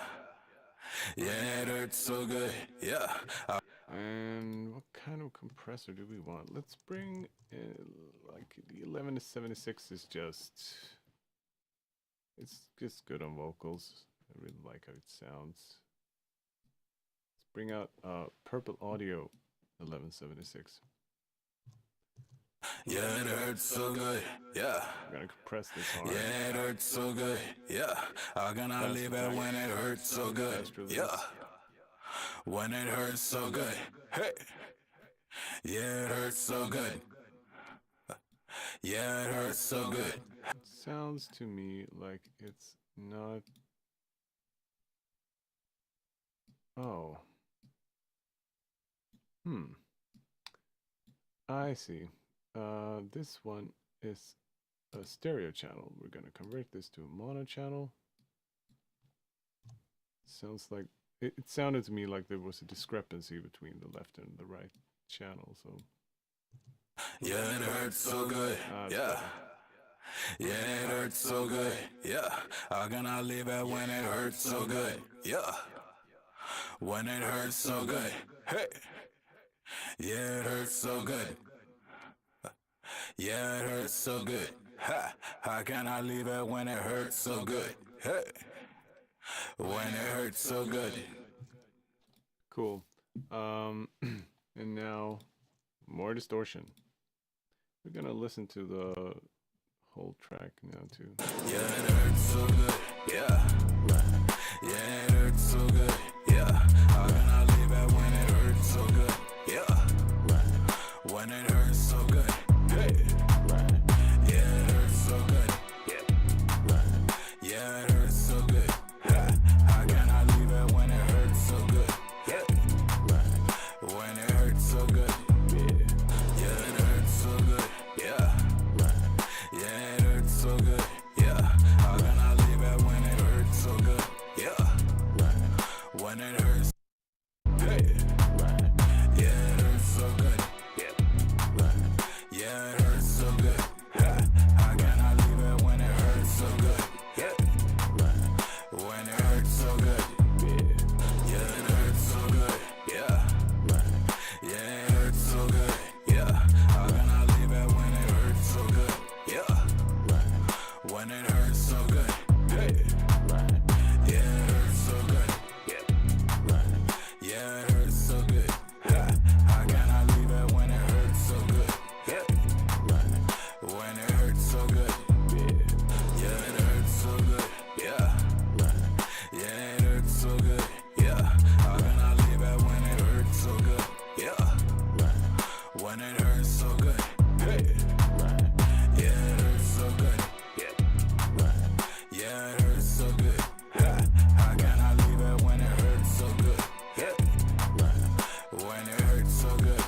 Yeah, it hurts so good. Yeah. And what kind of compressor do we want? Let's bring in, like, the 11 to 76 is just, it's just good on vocals. I really like how it sounds. Let's bring out Purple Audio 1176. Yeah, it hurts so good. Yeah. We're gonna compress this hard. Yeah, it hurts so good. Yeah. I'm gonna leave it when it hurts so good. Yeah. When it hurts so good. Hey. Yeah, it hurts so good. Yeah, it hurts so good. It sounds to me like it's not. Oh. I see. This one is a stereo channel. We're gonna convert this to a mono channel. Sounds like it sounded to me like there was a discrepancy between the left and the right channel. So yeah, it hurts so good. Yeah. Yeah, it hurts so good. Yeah. I'm gonna leave it when it hurts so good. Yeah. When it hurts so good. Hey. Yeah, it hurts so good. Yeah, it hurts so good. Ha! How can I leave it when it hurts so good? Hey! When it hurts so good. cool. And now more distortion. We're gonna listen to the whole track now too. Yeah, it hurts so good. Yeah. Yeah, it hurts so good. Yeah. How can I leave it when it hurts so good? Yeah. When it hurts so good. Hey. Yeah, it hurts so good. Yeah, it hurts so good. How can I leave it when it hurts so good? When it hurts so good. Yeah, it hurts so good. Yeah. Yeah, it hurts so good. Yeah. How can I leave it when it hurts so good? Yeah. When it hurts. Hey. Yeah, it hurts so good. Yeah, it hurts so good. How can I leave it when it hurts so good? When it hurts so good. Yeah, it hurts so good. Yeah. Yeah, it hurts so good. Yeah. How can I leave it when it hurts so good? Yeah. When it hurts so good. Hey. Yeah, it hurts so good. Yeah, it hurts so good. How can I leave it when it hurts so good? When it hurts so good. Yeah, it hurts so good. Yeah. Yeah, it hurts so good. Yeah. How can I leave it when it hurts so good? Yeah. When it hurts so good. Hey. Yeah, it hurts so good. Yeah, it hurts so good. How can I leave it when it hurts so good? When it hurts so good.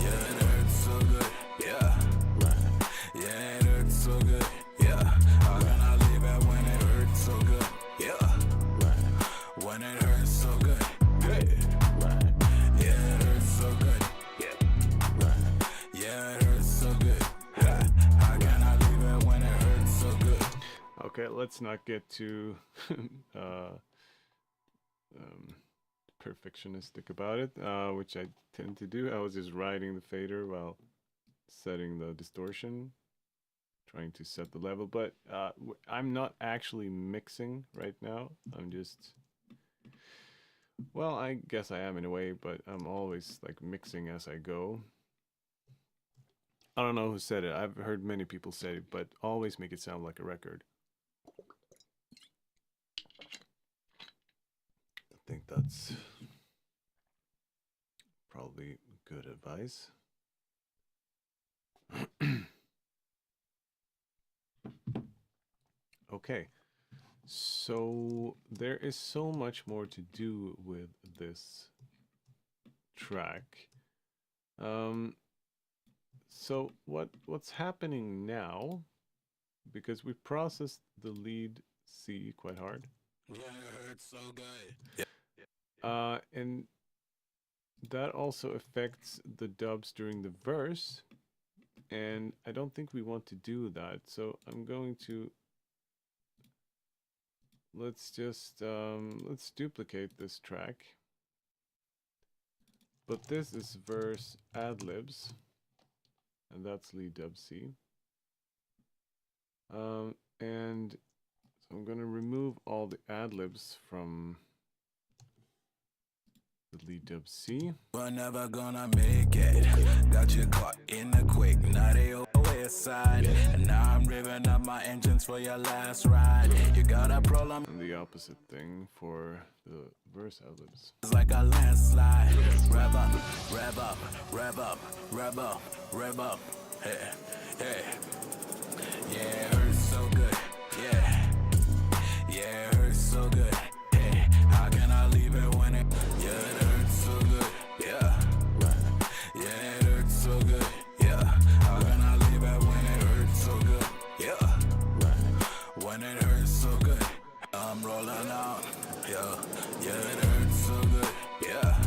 Yeah, it hurts so good. Yeah. Yeah, it hurts so good. Yeah. How can I leave it when it hurts so good? Yeah. When it hurts so good. Hey. Yeah, let's not get too perfectionistic about it, which I tend to do. I was just riding the fader while setting the distortion, trying to set the level, but I'm not actually mixing right now. I'm just, well, I guess I am in a way, but I'm always like mixing as I go. I don't know who said it. I've heard many people say it, but always make it sound like a record. I think that's probably good advice. Okay, so there is so much more to do with this track. So what's happening now, because we processed the lead C quite hard. Yeah, it hurts so good. And that also affects the dubs during the verse, and I don't think we want to do that. So I'm going to, let's just let's duplicate this track, but this is verse adlibs, and that's lead dub C. And so I'm going to remove all the adlibs from the lead dub C. We're never gonna make it. Got you caught in the quick, now they always side. And now I'm revving up my engines for your last ride. You got a problem. And the opposite thing for the verse adlibs. It's like a landslide. Rev up, rev up, rev up, rev up, rev up. Hey, hey. Yeah, it hurts so good. Yeah, yeah, it hurts so good. Hey, how can I leave it when it? Yeah, it hurts so good. Yeah, yeah, it hurts so good. Yeah, how can I leave it when it hurts so good? Yeah, when it hurts so good. I'm rolling out. Yeah, yeah, it hurts so good. Yeah,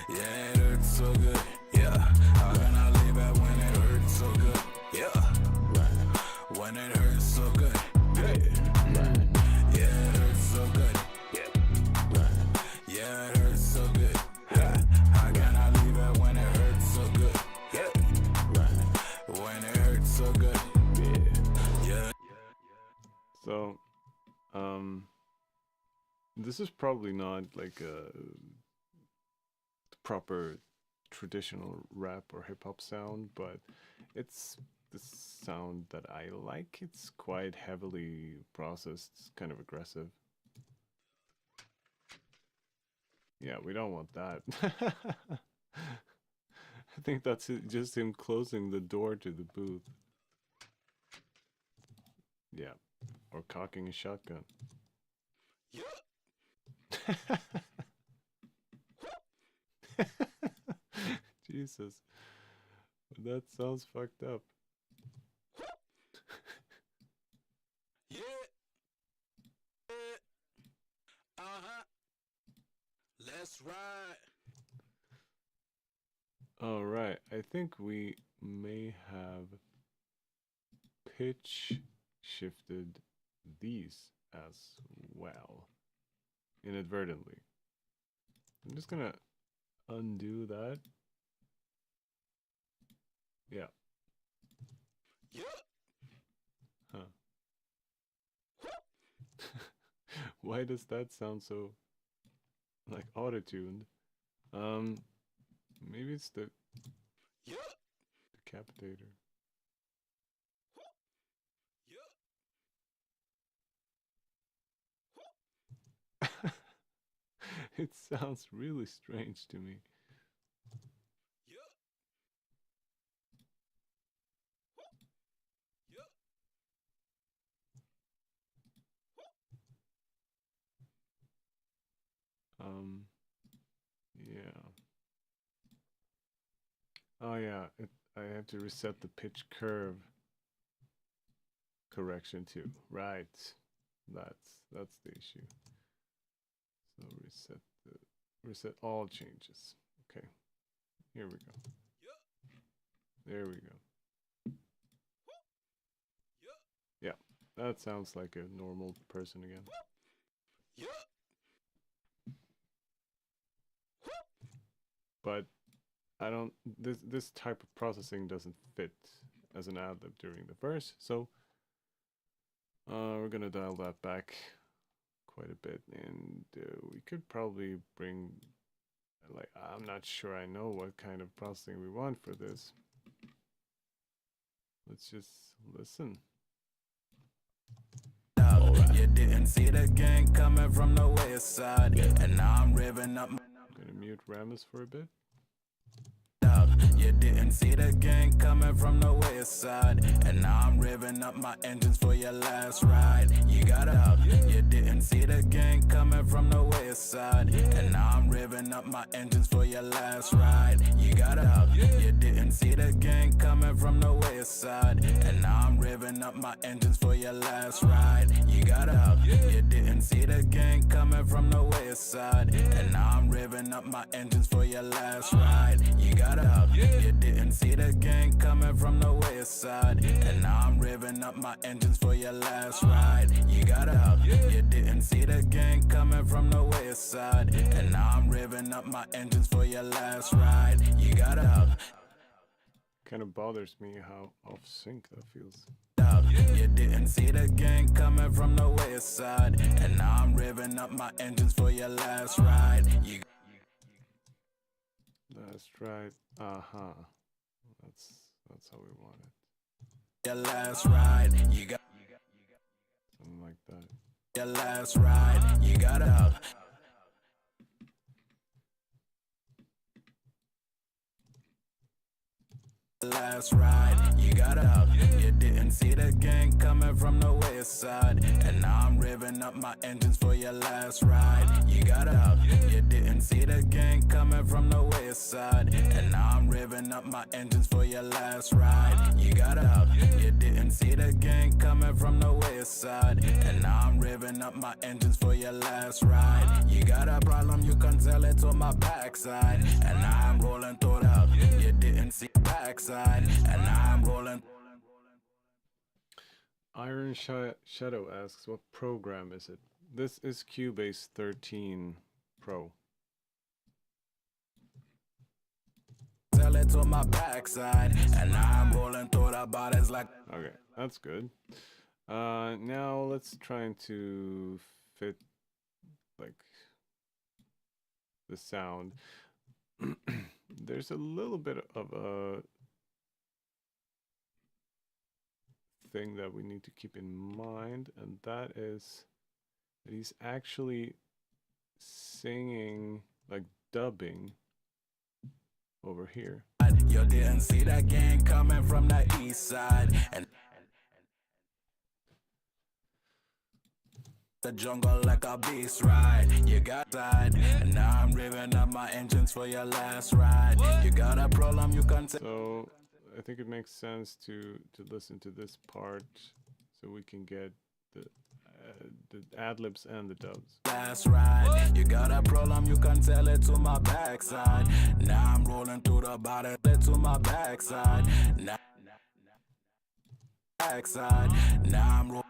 yeah, it hurts so good. Yeah, how can I leave it when it hurts so good? Yeah, when it hurts so good. Yeah, it hurts so good. Yeah, it hurts so good. How can I leave it when it hurts so good? Yeah, when it hurts so good. Yeah. So, this is probably not like a proper traditional rap or hip hop sound, but it's the sound that I like. It's quite heavily processed, it's kind of aggressive. Yeah, we don't want that. I think that's just him closing the door to the booth. Yeah, or cocking a shotgun. Jesus, that sounds fucked up. Yeah. Uh-huh. Let's ride. All right, I think we may have pitch shifted these as well inadvertently. I'm just gonna undo that. Yeah. Yeah. Huh. Why does that sound so like auto-tuned? Maybe it's the decapitator. It sounds really strange to me. Yeah. Oh yeah, I have to reset the pitch curve correction too. Right. That's the issue. So reset all changes. Okay. Here we go. There we go. Yeah. That sounds like a normal person again. But I don't. This type of processing doesn't fit as an adlib during the verse, so we're gonna dial that back quite a bit, and we could probably bring. Like, I'm not sure I know what kind of processing we want for this. Let's just listen. You didn't see the gang coming from the west side, and now I'm revving up. I'm gonna mute Rammus for a bit. You didn't see the gang coming from the west side, and now I'm revving up my engines for your last ride. You got out. You didn't see the gang coming from the west side, and now I'm revving up my engines for your last ride. You got out. You didn't see the gang coming from the west side, and now I'm revving up my engines for your last ride. You got out. You didn't see the gang coming from the west side, and now I'm revving up my engines for your last ride. You got out. You didn't see the gang coming from the west side, and now I'm revving up my engines for your last ride. You got out. You didn't see the gang coming from the west side, and now I'm revving up my engines for your last ride. You got out. Kind of bothers me how off sync that feels. You didn't see the gang coming from the west side, and now I'm revving up my engines for your last ride. You That's right. That's how we want it. your last ride. You got Something like that. your last ride. You got out. Last ride, you got out. You didn't see the gang coming from the west side, and now I'm revving up my engines for your last ride. You got out. You didn't see the gang coming from the west side, and now I'm revving up my engines for your last ride. You got out. You didn't see the gang coming from the west side, and now I'm revving up my engines for your last ride. You got a problem, you can tell it on my backside, and now I'm rolling through out. You didn't see backside, and now I'm rolling. Iron Shadow asks, what program is it? This is Cubase 13 Pro. Tell it to my backside, and now I'm rolling through the bodies like. Okay, that's good. Now let's try to fit like the sound. There's a little bit of a thing that we need to keep in mind, and that is that he's actually singing, like dubbing over here. You didn't see that gang coming from the east side, and the jungle like a beast ride. You got side, and now I'm revving up my engines for your last ride. You got a problem, you can tell. So I think it makes sense to listen to this part so we can get the ad-libs and the dubs. Last ride, you got a problem, you can tell it to my backside. Now I'm rolling through the body, to my backside. Now backside, now I'm rolling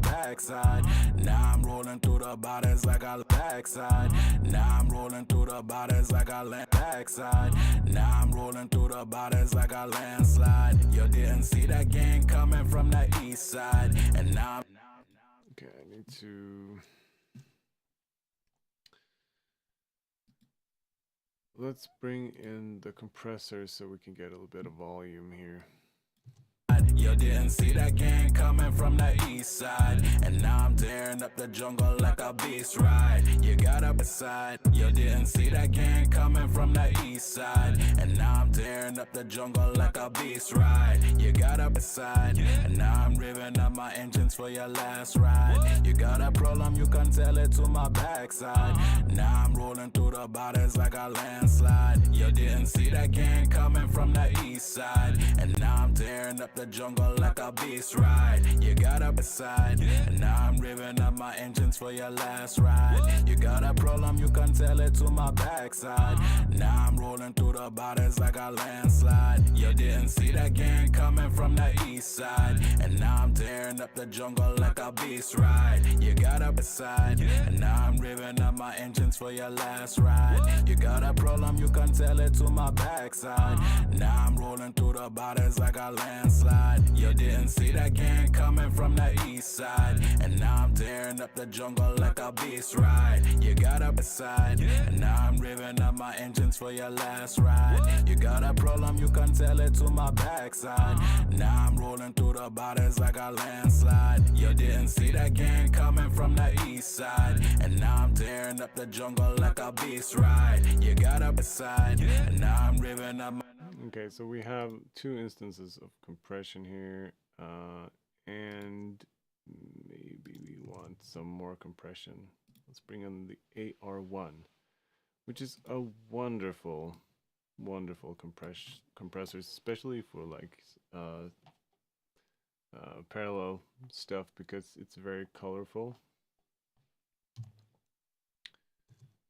backside. Now I'm rolling through the bodies like a backside. Now I'm rolling through the bodies like a land backside. Now I'm rolling through the bodies like a landslide. You didn't see that gang coming from the east side, and now I'm. Okay, I need to. Let's bring in the compressor so we can get a little bit of volume here. You didn't see that gang coming from the east side, and now I'm tearing up the jungle like a beast ride. You got up side. You didn't see that gang coming from the east side, and now I'm tearing up the jungle like a beast ride. You got up side, and now I'm revving up my engines for your last ride. You got a problem, you can tell it to my backside. Now I'm rolling through the bodies like a landslide. You didn't see that gang coming from the east side, and now I'm tearing up the jungle like a beast ride. You got up side, and now I'm revving up my engines for your last ride. You got a problem, you can tell it to my backside. Now I'm rolling through the bodies like a land. landslide. You didn't see that gang coming from the east side, and now I'm tearing up the jungle like a beast ride. You got up beside, and now I'm revving up my engines for your last ride. You got a problem, you can tell it to my backside. Now I'm rolling through the bodies like a landslide. You didn't see that gang coming from the east side, and now I'm tearing up the jungle like a beast ride. You got up beside, and now I'm revving up my engines for your last ride. You got a problem, you can tell it to my backside. Now I'm rolling through the bodies like a landslide. You didn't see that gang coming from the east side, and now I'm tearing up the jungle like a beast ride. You got up beside, and now I'm revving up my... Okay, so we have two instances of compression here, and maybe we want some more compression. Let's bring in the AR1, which is a wonderful compressor, especially for like parallel stuff, because it's very colorful.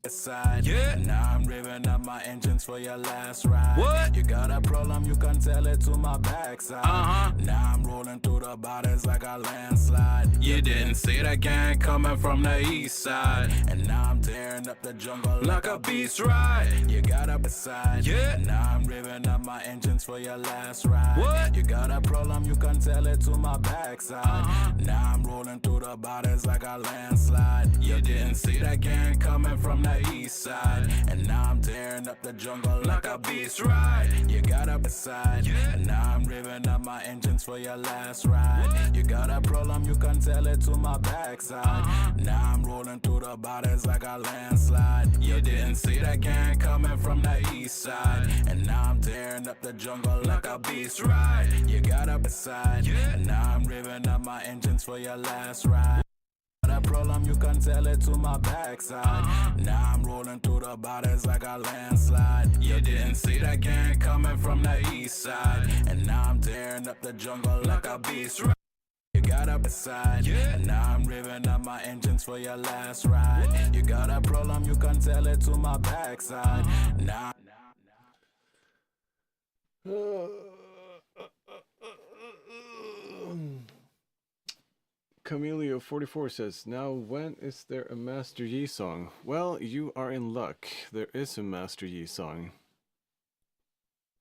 Side. Yeah. Now I'm revving up my engines for your last ride. What? You got a problem, you can tell it to my backside. Now I'm rolling through the bodies like a landslide. You didn't see that gang coming from the east side, and now I'm tearing up the jungle like a beast ride. You got a beside. Yeah. Now I'm revving up my engines for your last ride. What? You got a problem, you can tell it to my backside. Now I'm rolling through the bodies like a landslide. You didn't see that gang coming from the east side, and now I'm tearing up the jungle like a beast ride. You got a beside, and now I'm revving up my engines for your last ride. You got a problem, you can tell it to my backside. Now I'm rolling through the bodies like a landslide. You didn't see that gang coming from the east side, and now I'm tearing up the jungle like a beast ride. You got a beside, and now I'm revving up my engines for your last ride. That problem, you can tell it to my backside. Now I'm rolling through the bodies like a landslide. You didn't see that gang coming from the east side, and now I'm tearing up the jungle like a beast ride. You got a beside, and now I'm revving up my engines for your last ride. You got a problem, you can tell it to my backside. Now Camelio44 says, now when is there a Master Yi song? Well, you are in luck. There is a Master Yi song.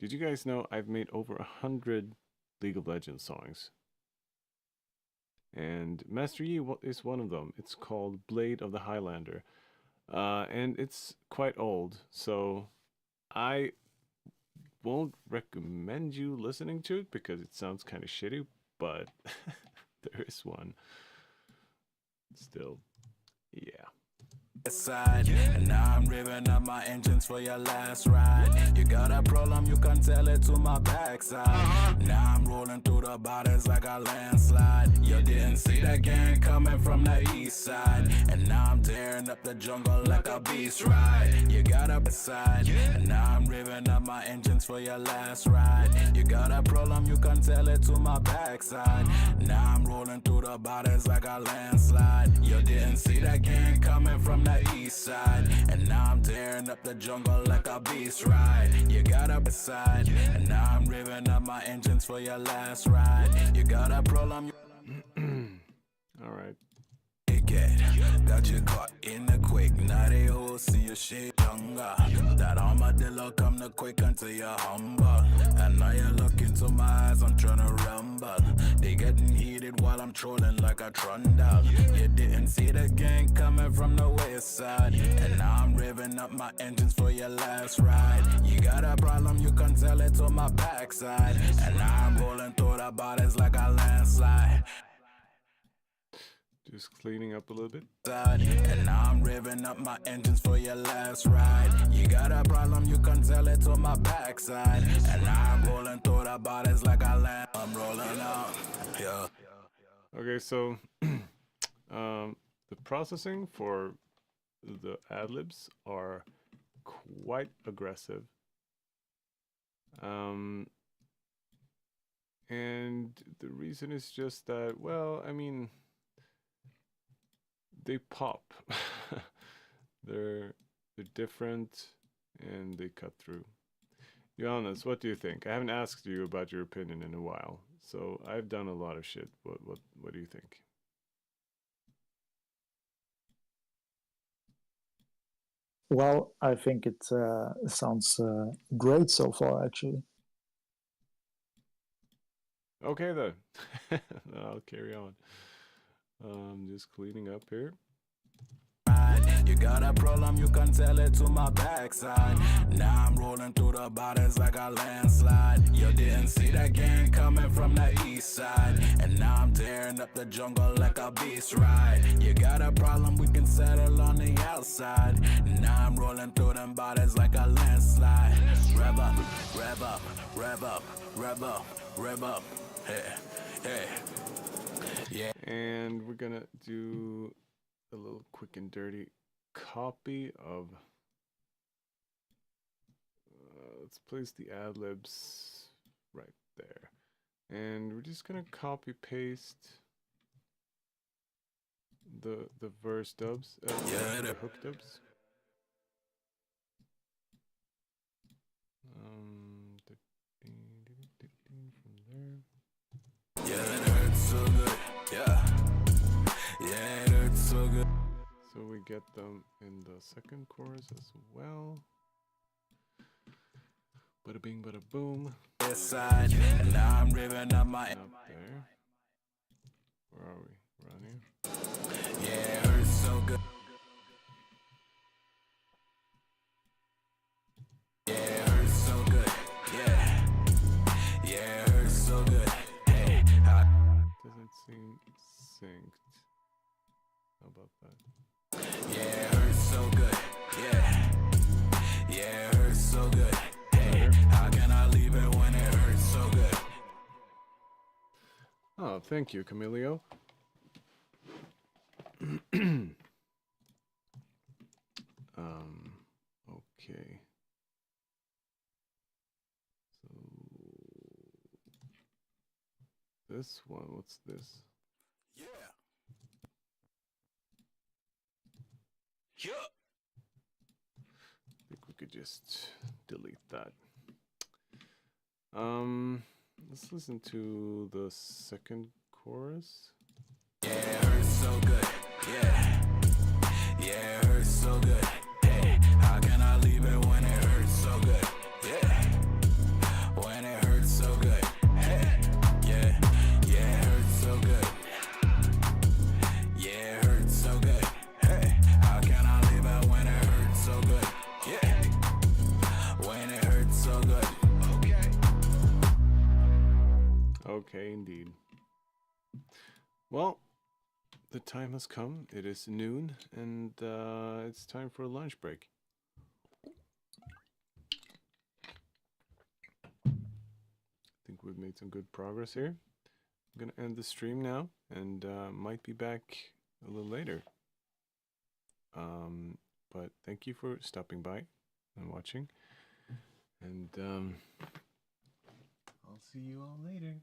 Did you guys know I've made over 100 League of Legends songs? And Master Yi is one of them. It's called Blade of the Highlander. And it's quite old, so I won't recommend you listening to it because it sounds kind of shitty, but there is one. Still, yeah. Side, and now I'm revving up my engines for your last ride. You got a problem, you can tell it to my backside. Now I'm rolling through the bodies like a landslide. You didn't see that gang coming from the east side, and now I'm tearing up the jungle like a beast ride. You got a beside, and now I'm revving up my engines for your last ride. You got a problem, you can tell it to my backside. Now I'm rolling through the bodies like a landslide. You didn't see that gang coming from the east side, and now I'm tearing up the jungle like a beast ride. You got a beside, and now I'm revving up my engines for your last ride. You got a problem. All right. Got you caught in the quick, now they all see your shit younger. That armadillo come the quick until you're humble. And now you look into my eyes, I'm trying to rumble. They getting heated while I'm trolling like a trundle. You didn't see the gang coming from the west side, and now I'm revving up my engines for your last ride. You got a problem, you can tell it to my backside, and now I'm rolling through the bodies like a landslide. Just cleaning up a little bit. And now I'm revving up my engines for your last ride. You got a problem, you can tell it to my backside. And now I'm rolling through the bodies like I land. I'm rolling out. Yeah. Okay, so the processing for the adlibs are quite aggressive. And the reason is just that, well, I mean, they pop. they're different and they cut through. Johannes, what do you think? I haven't asked you about your opinion in a while, so I've done a lot of shit. What do you think? Well, I think it sounds great so far, actually. Okay then. I'll carry on. Just cleaning up here. You got a problem, you can tell it to my backside. Now I'm rolling through the bodies like a landslide. You didn't see that gang coming from the east side. And now I'm tearing up the jungle like a beast ride. You got a problem, we can settle on the outside. Now I'm rolling through them bodies like a landslide. Rev up, rev up, rev up, rev up, rev up. Hey, hey. Yeah. And we're gonna do a little quick and dirty copy of let's place the adlibs right there, and we're just gonna copy paste the verse dubs, the hook dubs. From there. Yeah, it hurts so good. Yeah, it hurts so good. So we get them in the second chorus as well. Bada bing, bada boom. This side, and now I'm ripping up my. Up there. Where are we? We're on here. Yeah, it hurts so good. Yeah, it hurts so good. Yeah, yeah, it hurts so good. Hey, doesn't seem synced. How about that? Yeah, it hurts so good. Yeah, yeah, it hurts so good. Hey, how can I leave it when it hurts so good? Oh, thank you, Camilio. Okay. So this one, what's this? Yeah. Yeah. I think we could just delete that. Let's listen to the second chorus. Yeah, it hurts so good. Yeah, yeah, it hurts so good. Hey, how can I leave it when it hurts so good? Yeah, when it hurts so good. Hey, yeah, yeah, it hurts so good. Yeah, it hurts so good. Hey, how can I leave it when it hurts so good? Yeah, when it hurts so good. Okay. Okay, indeed. Well, the time has come. It is noon, and it's time for a lunch break. I think we've made some good progress here. I'm gonna end the stream now, and might be back a little later. But thank you for stopping by and watching, and I'll see you all later.